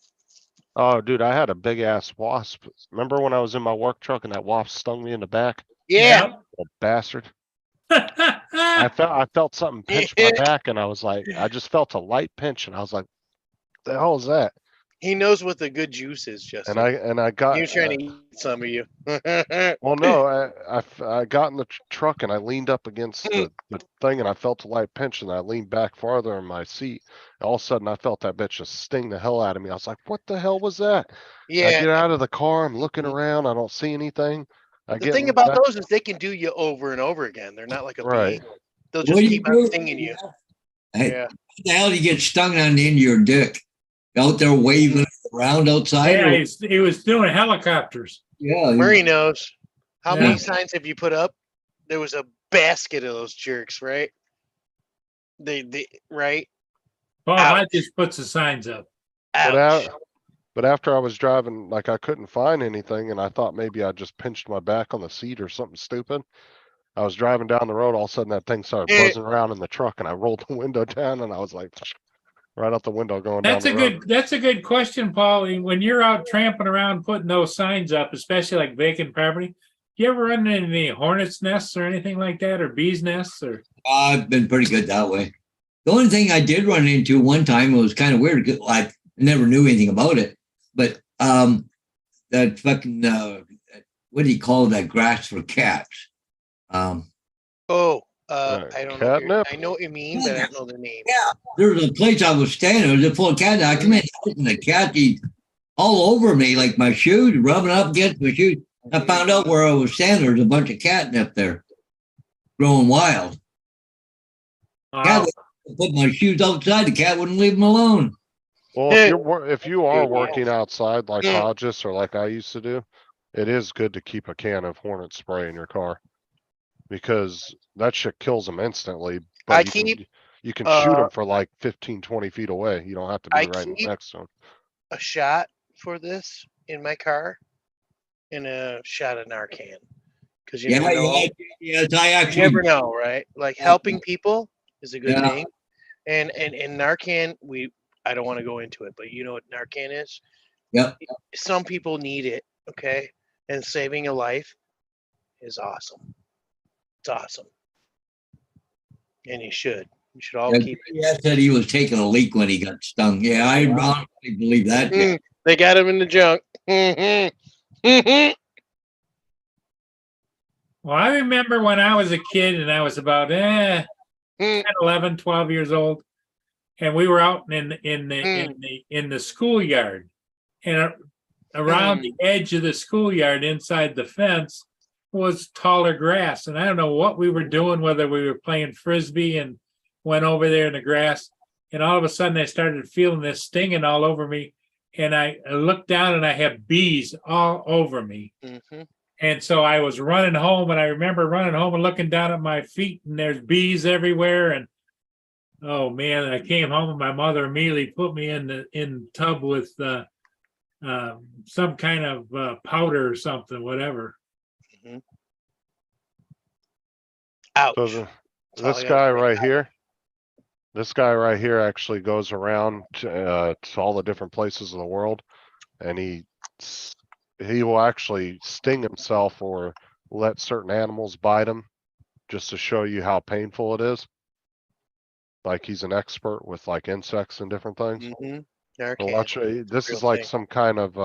Oh, dude, I had a big ass wasp. Remember when I was in my work truck and that wasp stung me in the back? Yeah. That bastard. Yep. I felt something pinch my back and I was like, I just felt a light pinch and I was like, the hell is that? He knows what the good juice is, Justin. And I got, He was trying to eat some of you. well, no, I got in the truck and I leaned up against the thing and I felt a light pinch and I leaned back farther in my seat. All of a sudden I felt that bitch just sting the hell out of me. I was like, what the hell was that? I Yeah. get out of the car, I'm looking around, I don't see anything. I The get thing in about back- those is they can do you over and over again. They're not like a Right. bee. They'll What just do keep do? on stinging you. Hey, Yeah. What the hell do you get stung on the end of your dick? Out there waving around outside? Yeah, or- he was doing helicopters. yeah. Murray knows. How Yeah. many signs have you put up? There was a basket of those jerks, right? They right? Paul Ouch. Hodges puts the signs up. But, Ouch. but after I was driving, like I couldn't find anything and I thought maybe I just pinched my back on the seat or something stupid. I was driving down the road, all of a sudden that thing started Eh. buzzing around in the truck and I rolled the window down and I was like, right out the window going That's down a the road. that's a good question, Paul. When you're out tramping around putting those signs up, especially like vacant property, you ever run into any hornets' nests or anything like that, or bees' nests, or I've been pretty good that way. The only thing I did run into one time was kind of weird. I never knew anything about it, but that fucking what do you call that grass for cats? Oh, I don't know. Catnip? I know what you mean, but I don't know the name. There's a place I was standing. It was full of cats. I come in and the cat eat all over me, like my shoes, rubbing up against my shoes. I found out where I was standing. There's a bunch of catnip there, growing wild. Cat would put my shoes outside. The cat wouldn't leave them alone. Well, if you are working outside like Mm. Hodges or like I used to do, it is good to keep a can of Hornet spray in your car because that shit kills them instantly. But I you can shoot uh, them for like 15, 20 feet away. You don't have to be I right keep- next to them. a shot for this in my car and a shot of Narcan. Because you Yeah, never know. yes, I You actually. never know, right? Like helping people is a good Yeah. thing. And Narcan, I don't want to go into it, but you know what Narcan is? Yep. Some people need it, okay? And saving a life is awesome. It's awesome. And you should. You should all Yeah, keep it. yeah, said he was taking a leak when he got stung. Yeah, I honestly believe that. Yeah. They got him in the junk. Well, I remember when I was a kid and I was about 10, 11, 12 years old, and we were out in the schoolyard, and around the edge of the schoolyard inside the fence was taller grass. And I don't know what we were doing, whether we were playing frisbee and went over there in the grass. And all of a sudden I started feeling this stinging all over me. And I looked down and I had bees all over me. Mhm. And so I was running home, and I remember running home and looking down at my feet, and there's bees everywhere. And oh man, I came home and my mother immediately put me in the tub with some kind of powder or something, whatever. Ouch. So That's all this I gotta guy say. right here, this guy right here actually goes around to all the different places in the world, and he will actually sting himself or let certain animals bite him just to show you how painful it is. Like he's an expert with like insects and different things. Mhm. But Narcan. watch, this real is like thing. some kind of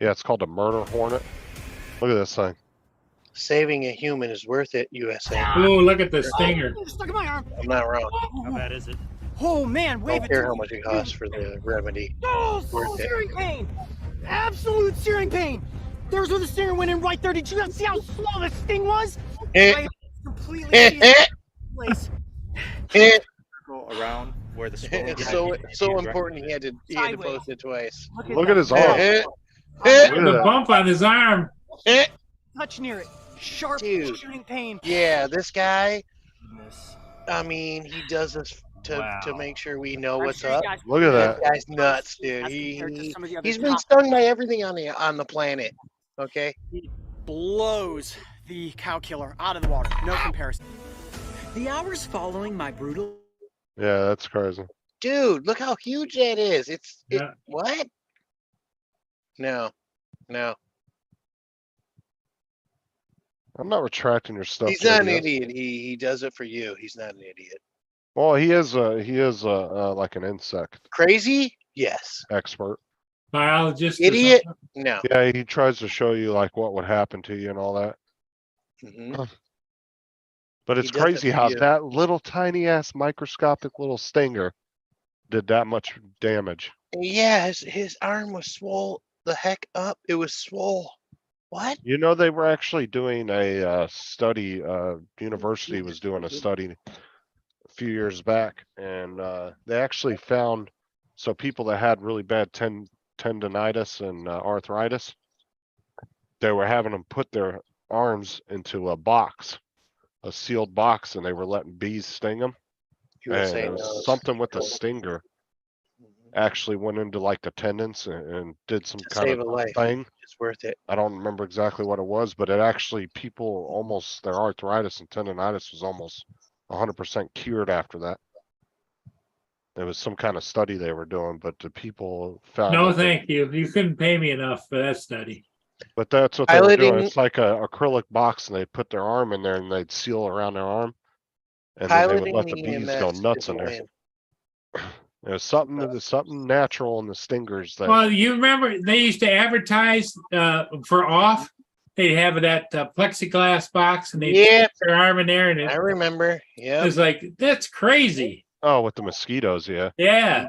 yeah, it's called a murder hornet. Look at this thing. Saving a human is worth it, USA. Oh, look at the stinger. Stuck in my arm. I'm not wrong. How bad is it? Oh man, wave Don't it care to how me. much it costs for the remedy. Oh, Worth it. searing pain. Absolute searing pain. There's where the stinger went in right there. Did you see how slow the sting was? I completely see it in place. Go around where the skull It's is. so important he had to Sideways. post it twice. Look at his arm. Eh, Look at The that. bump on his arm. eh. Touch near it. Sharp Dude. shooting pain. Yeah, this guy, Goodness. I mean, he does this to Wow. make sure we know I'm what's sure you up. guys Look at This that. guy's nuts, dude. as compared to some of the other He's been top- stung by everything on the planet. Okay? blows the cow killer out of the water. No comparison. The hours following my brutal Yeah, that's crazy. Dude, look how huge that is. Yeah. What? No. I'm not retracting your stuff. He's not an JDS. idiot. He does it for you. He's not an idiot. Well, he is like an insect Crazy? Yes. expert. Biologist. or Idiot? something. No. Yeah, he tries to show you like what would happen to you and all that. Mhm. But He it's does it crazy for how you. that little tiny ass microscopic little stinger did that much damage. Yeah, his arm was swole the heck up. It was swole. What? You know, they were actually doing a study, university was doing a study a few years back, and they actually found, so people that had really bad tendonitis and arthritis, they were having them put their arms into a box, a sealed box, and they were letting bees sting them. And USA it was knows. something with the stinger actually went into like the tendons and did some To kind save of a life. thing. It's worth it. I don't remember exactly what it was, but it actually people almost their arthritis and tendonitis was almost 100% cured after that. There was some kind of study they were doing, but the people found. No, that they- thank you. You couldn't pay me enough for that study. But that's what they were doing. Piloting- It's like a acrylic box, and they'd put their arm in there, and they'd seal around their arm, and then they would Piloting let the the bees EMS go is nuts a in there. win. There's something natural in the stingers that. Well, you remember they used to advertise for off. They'd have that plexiglass box, and they'd Yep. put their arm in there, and I it remember. Yeah. was like, that's crazy. Oh, with the mosquitoes, yeah, Yeah.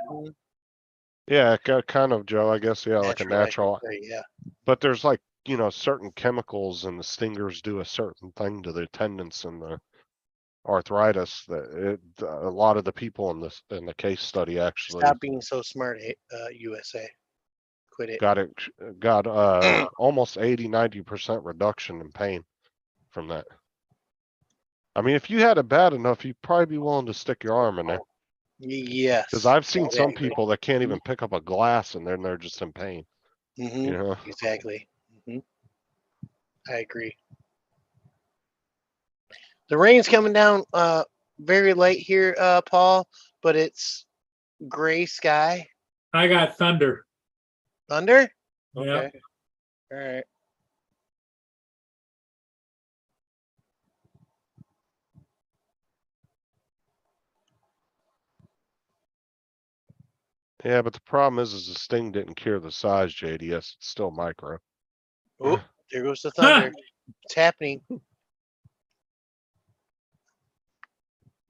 yeah, kind of, Joe. I guess, yeah, like a natural. Yeah. But there's like, certain chemicals and the stingers do a certain thing to the tendons and the arthritis that a lot of the people in the case study actually Stop being so smart, USA. Quit it. got almost 80-90% reduction in pain from that. I mean, if you had it bad enough, you'd probably be willing to stick your arm in there. Yes. Cause I've seen some people that can't even pick up a glass and then they're just in pain, Hmm you know? Exactly. hmm I agree. The rain's coming down very light here, Paul, but it's gray sky. I got thunder. Thunder? Yeah. Okay. All right. Yeah, but the problem is the sting didn't cure the size, JDS. It's still micro. Oh, there goes the thunder. It's happening.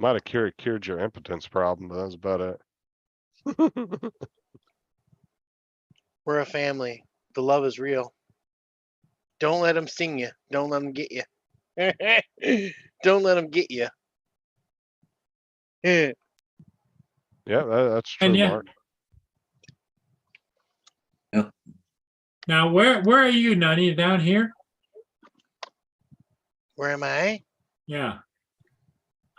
Might have cured your impotence problem, but that's about it. We're a family. The love is real. Don't let them sting you. Don't let them get you. Don't let them get you. Yeah, that's true, And yeah. Mark. Now, where are you, Nutty? Down here? Where am I? Yeah.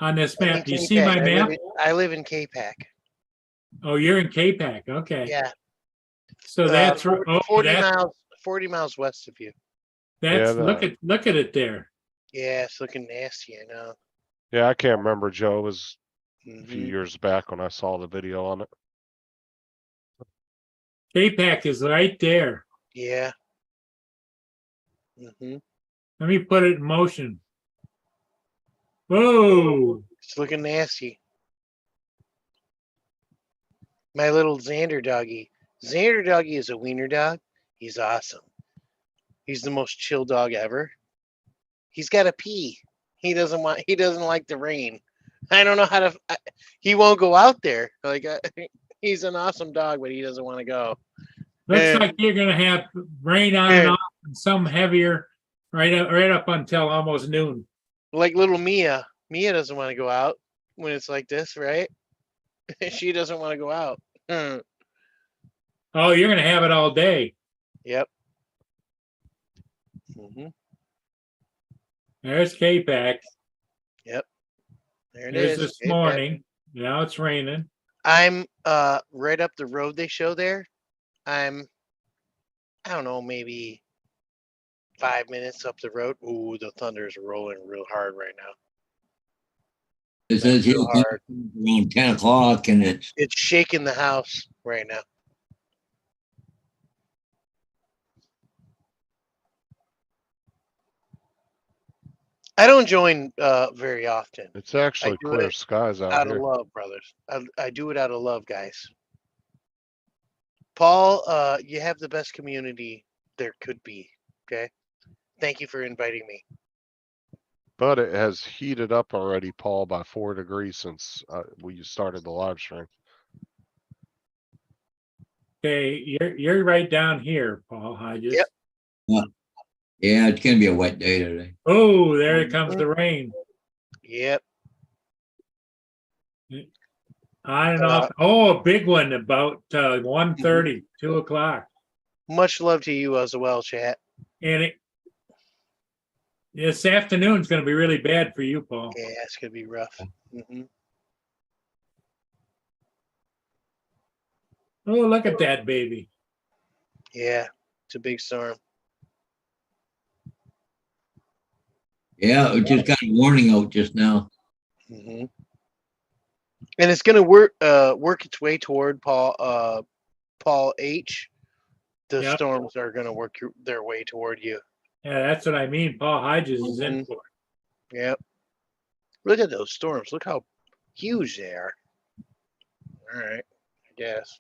On this I'm in map. Do you see K-Pac. my map? I live in K-Pac. Oh, you're in K-Pac. Okay. Yeah. So that's 40 miles. 40 miles west of you. that's Yeah, look at it there. Yeah, it's looking nasty. I know. Yeah, I can't remember, Joe. It was a few Mhm. years back when I saw the video on it. K-Pac is right there. Yeah. hmm Let me put it in motion. Whoa. It's looking nasty. My little Xander doggy. Xander doggy is a wiener dog. He's awesome. He's the most chill dog ever. He's got to pee. He doesn't like the rain. I don't know how to. He won't go out there. Like he's an awesome dog, but he doesn't want to go. Looks like you're gonna have rain on and off and some heavier right up until almost noon. Like little Mia. Mia doesn't want to go out when it's like this, right? She doesn't want to go out. Oh, you're gonna have it all day. Yep. hmm There's K-Pac. Yep. There it There's is. this Hey, morning. Now it's raining. I'm right up the road they show there. I don't know, maybe 5 minutes up the road. Ooh, the thunder's rolling real hard right now. It says here Real hard. around 10 o'clock and it's It's shaking the house right now. I don't join very often. It's actually do clear it skies out Out of here. love, brothers. I do it out of love, guys. Paul, you have the best community there could be. Okay. Thank you for inviting me. But it has heated up already, Paul, by 4 degrees since we started the live stream. Okay, you're right down here, Paul Hodges. Yep. yeah, it's gonna be a wet day today. Oh, there comes the rain. Yep. On and off. Oh, a big one about 1:30, 2 o'clock. Much love to you as well, chat. And this afternoon's going to be really bad for you, Paul. Yeah, it's gonna be rough. Oh, look at that baby. Yeah, it's a big storm. Yeah, it just got a warning out just now. And it's gonna work its way toward Paul H. The Yep. storms are gonna work their way toward you. Yeah, that's what I mean. Paul Hodges is in for it. Yep. Look at those storms. Look how huge they are. All right, I guess.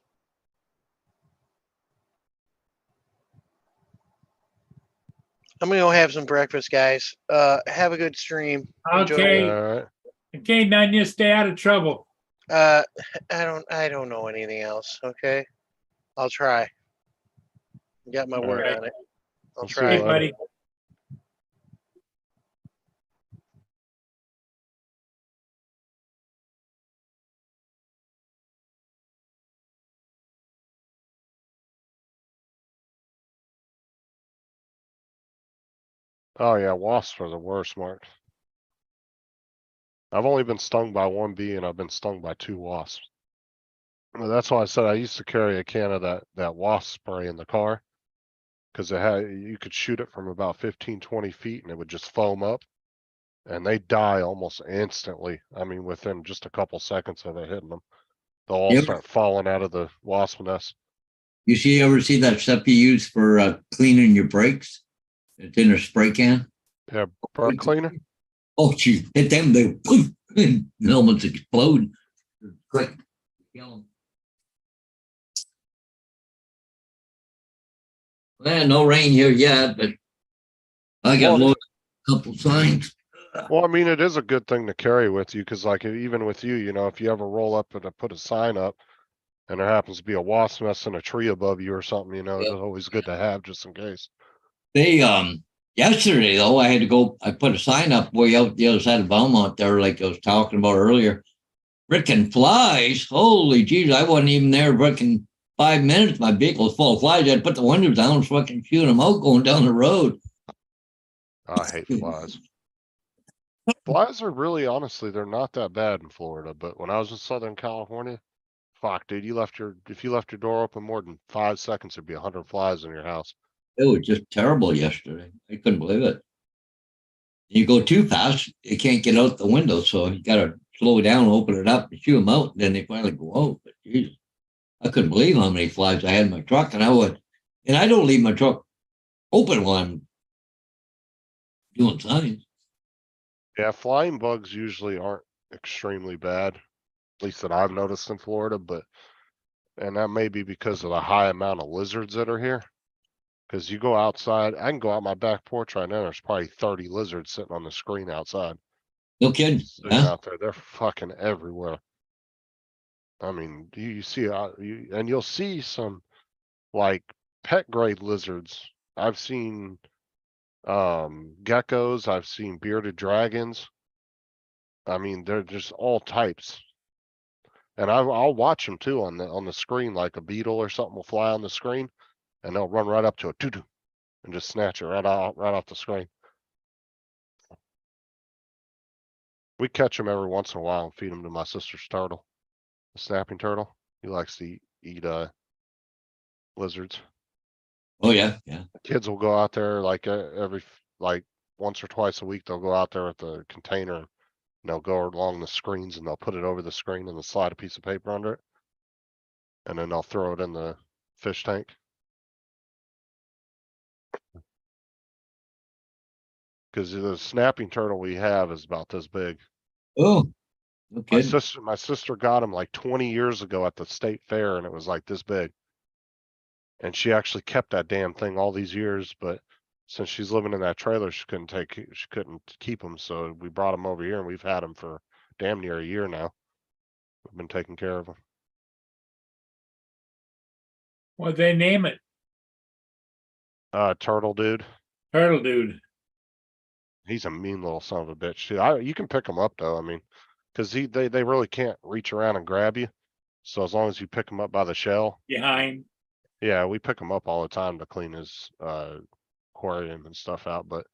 I'm gonna go have some breakfast, guys. Have a good stream. Enjoy Okay. it. All right. Okay, none, you stay out of trouble. I don't know anything else. Okay, I'll try. Got my word right. on it. I'll We'll see try. you Hey, later. buddy. Oh yeah, wasps are the worst, Mark. I've only been stung by one bee and I've been stung by 2 wasps. Well, that's why I said I used to carry a can of that wasp spray in the car. Cause you could shoot it from about 15, 20 feet and it would just foam up. And they die almost instantly. I mean, within just a couple seconds of it hitting them. They'll all Yep. start falling out of the wasp nest. Ever see that stuff you use for cleaning your brakes? It's in a spray can. Yeah, brake cleaner. Oh, you hit them, they poof, and almost explode. Quick. Kill 'em. Well, no rain here yet, but I got Well, loaded a couple signs. Well, I mean, it is a good thing to carry with you, cause like even with you, if you ever roll up and put a sign up and there happens to be a wasp nest in a tree above you or something, it's always good to have just in case. They yesterday though, I put a sign up way out the other side of Belmont there, like I was talking about earlier. Frickin' flies. Holy jeez, I wasn't even there frickin' 5 minutes. My vehicle was full of flies. I had to put the windows down and fucking shoot them out going down the road. I hate flies. Flies are really, honestly, they're not that bad in Florida, but when I was in Southern California, fuck, dude, if you left your door open more than 5 seconds, there'd be 100 flies in your house. It was just terrible yesterday. I couldn't believe it. You go too fast, you can't get out the window, so you gotta slow down, open it up, and shoot them out. And then they finally go out. But geez, I couldn't believe how many flies I had in my truck, and I don't leave my truck open while I'm doing signs. Yeah, flying bugs usually aren't extremely bad, at least that I've noticed in Florida, and that may be because of the high amount of lizards that are here. Cause you go outside, I can go out my back porch right now, there's probably 30 lizards sitting on the screen outside. No kidding. Sitting Huh? out there, they're fucking everywhere. I mean, you see, and you'll see some like pet grade lizards. I've seen geckos, I've seen bearded dragons. I mean, they're just all types. And I'll watch them too on the screen, like a beetle or something will fly on the screen and they'll run right up to it, doo-doo, and just snatch it right off the screen. We catch them every once in a while and feed them to my sister's turtle, the snapping turtle. He likes to eat lizards. Oh yeah, yeah. Kids will go out there like like once or twice a week. They'll go out there with the container and they'll go along the screens and they'll put it over the screen and they'll slide a piece of paper under it. And then they'll throw it in the fish tank. Cause the snapping turtle we have is about this big. Oh, okay. My sister got him like 20 years ago at the state fair and it was like this big. And she actually kept that damn thing all these years, but since she's living in that trailer, she couldn't keep them. So we brought them over here and we've had them for damn near a year now. We've been taking care of them. What'd they name it? Turtle dude. Turtle dude. He's a mean little son of a bitch too. You can pick him up though. I mean, cause they really can't reach around and grab you. So as long as you pick him up by the shell. Behind. Yeah, we pick him up all the time to clean his aquarium and stuff out. But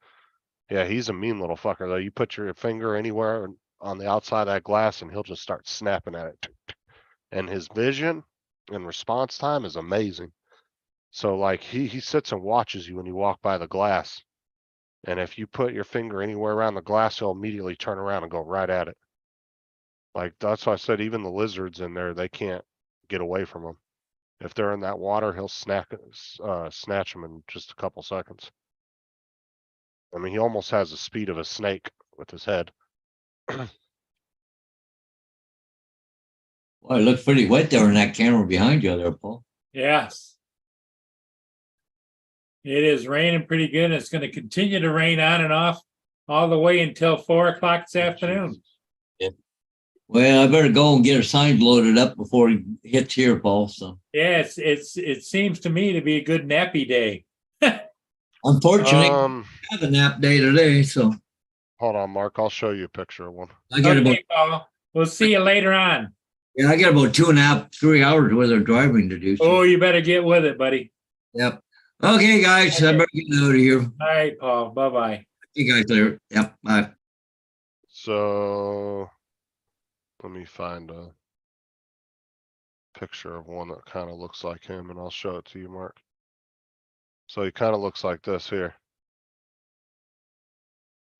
yeah, he's a mean little fucker though. You put your finger anywhere on the outside of that glass and he'll just start snapping at it. And his vision and response time is amazing. So like he sits and watches you when you walk by the glass. And if you put your finger anywhere around the glass, he'll immediately turn around and go right at it. Like that's why I said even the lizards in there, they can't get away from him. If they're in that water, he'll snatch them in just a couple seconds. I mean, he almost has the speed of a snake with his head. Well, it looks pretty wet there in that camera behind you there, Paul. Yes. It is raining pretty good. It's gonna continue to rain on and off all the way until 4 o'clock this afternoon. Well, I better go and get our signs loaded up before it hits here, Paul. So Yeah, it seems to me to be a good nappy day. unfortunately, I have a nap day today, so Hold on, Mark. I'll show you a picture of one. I get about Okay, Paul. We'll see you later on. I get about 2.5, 3 hours worth of driving to do. So. Oh, you better get with it, buddy. Yep. Okay, guys, I Okay. better get out of here. All right, Paul. Bye-bye. See you guys later. Yep. Bye. So let me find a picture of one that kind of looks like him and I'll show it to you, Mark. So he kind of looks like this here.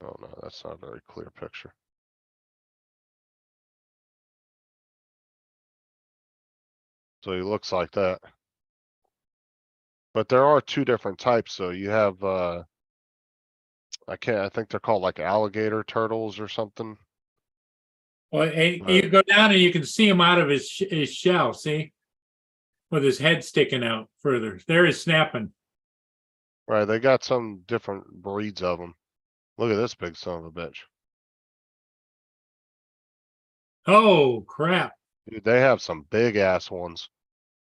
Oh no, that's not a very clear picture. So he looks like that. But there are two different types. So you have, I think they're called like alligator turtles or something. Well, you Right. go down and you can see him out of his shell, see? With his head sticking out further. There is snapping. Right, they got some different breeds of them. Look at this big son of a bitch. Oh, crap. Dude, they have some big ass ones.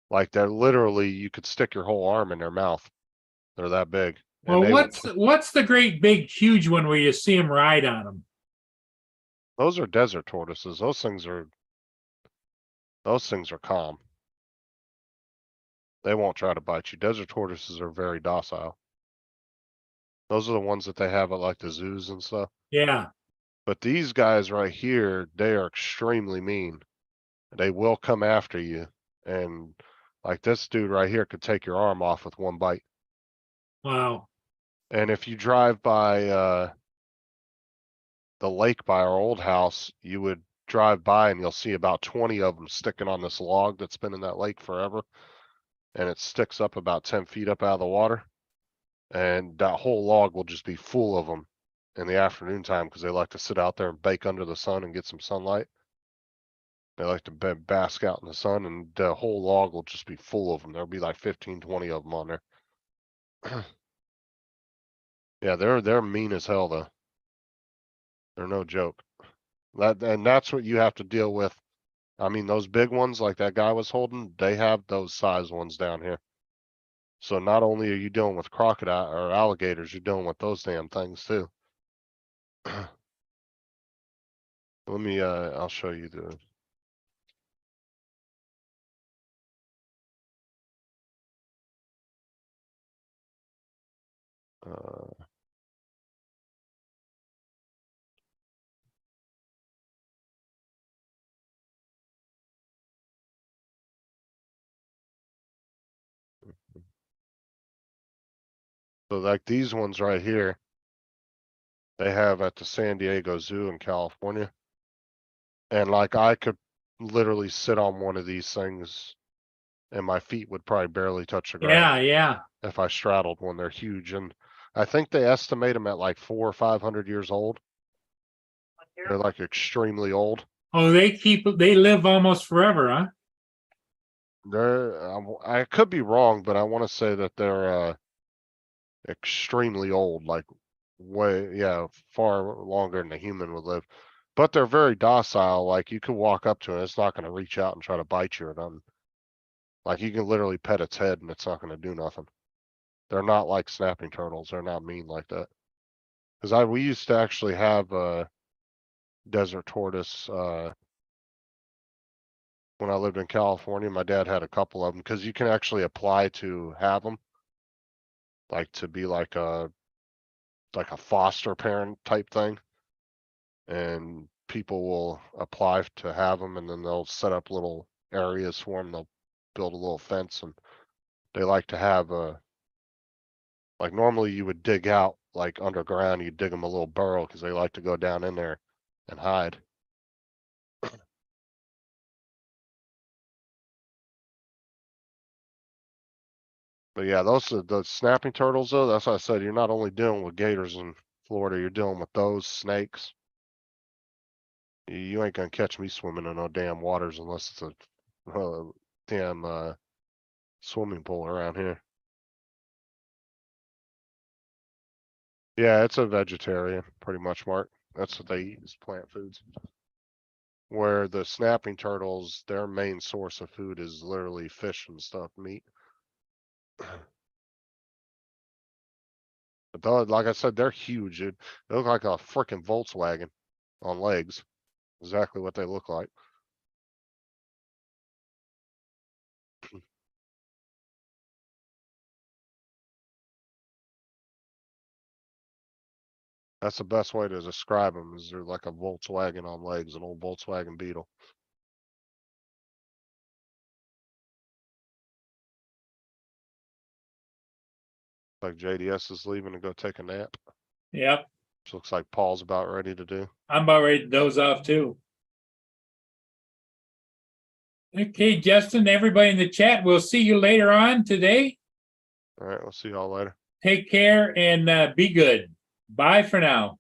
Like they're literally, you could stick your whole arm in their mouth. They're that big. And Well, they will what's the great big huge one where you see him ride on him? those are desert tortoises. Those things are calm. They won't try to bite you. Desert tortoises are very docile. Those are the ones that they have at like the zoos and stuff. Yeah. But these guys right here, they are extremely mean. They will come after you. And like this dude right here could take your arm off with one bite. Wow. And if you drive by the lake by our old house, you would drive by and you'll see about 20 of them sticking on this log that's been in that lake forever. And it sticks up about 10 feet up out of the water. And that whole log will just be full of them in the afternoon time because they like to sit out there and bake under the sun and get some sunlight. They like to bask out in the sun, and the whole log will just be full of them. There'll be like 15, 20 of them on there. Yeah, they're mean as hell though. They're no joke. And that's what you have to deal with. I mean, those big ones like that guy was holding, they have those size ones down here. So not only are you dealing with crocodile or alligators, you're dealing with those damn things too. Let me, I'll show you the. Uh, so like these ones right here, they have at the San Diego Zoo in California. And like I could literally sit on one of these things and my feet would probably barely touch the ground Yeah. if I straddled one. They're huge. And I think they estimate them at like 400 or 500 years old. They're like extremely old. Oh, they live almost forever, huh? I could be wrong, but I want to say that they're extremely old, like far longer than a human would live. But they're very docile. Like you could walk up to it, it's not going to reach out and try to bite you or nothing. Like you can literally pet its head and it's not going to do nothing. They're not like snapping turtles. They're not mean like that. Because we used to actually have a desert tortoise when I lived in California. My dad had a couple of them because you can actually apply to have them, like to be like a foster parent type thing, and people will apply to have them, and then they'll set up little areas for them. They'll build a little fence, and they like to have like normally you would dig out like underground, you dig them a little burrow because they like to go down in there and hide. But yeah, those are the snapping turtles though. That's why I said you're not only dealing with gators in Florida, you're dealing with those snakes. You ain't gonna catch me swimming in no damn waters unless it's a damn swimming pool around here. Yeah, it's a vegetarian, pretty much, Mark. That's what they eat is plant foods. Where the snapping turtles, their main source of food is literally fish and stuff, meat. But like I said, they're huge, dude. They look like a freaking Volkswagen on legs. Exactly what they look like. That's the best way to describe them, is they're like a Volkswagen on legs, an old Volkswagen Beetle. Like JDS is leaving to go take a nap, Yep, which looks like Paul's about ready to do. I'm about ready to doze off too. Okay, Justin, everybody in the chat, we'll see you later on today. All right, we'll see y'all later. Take care and be good. Bye for now.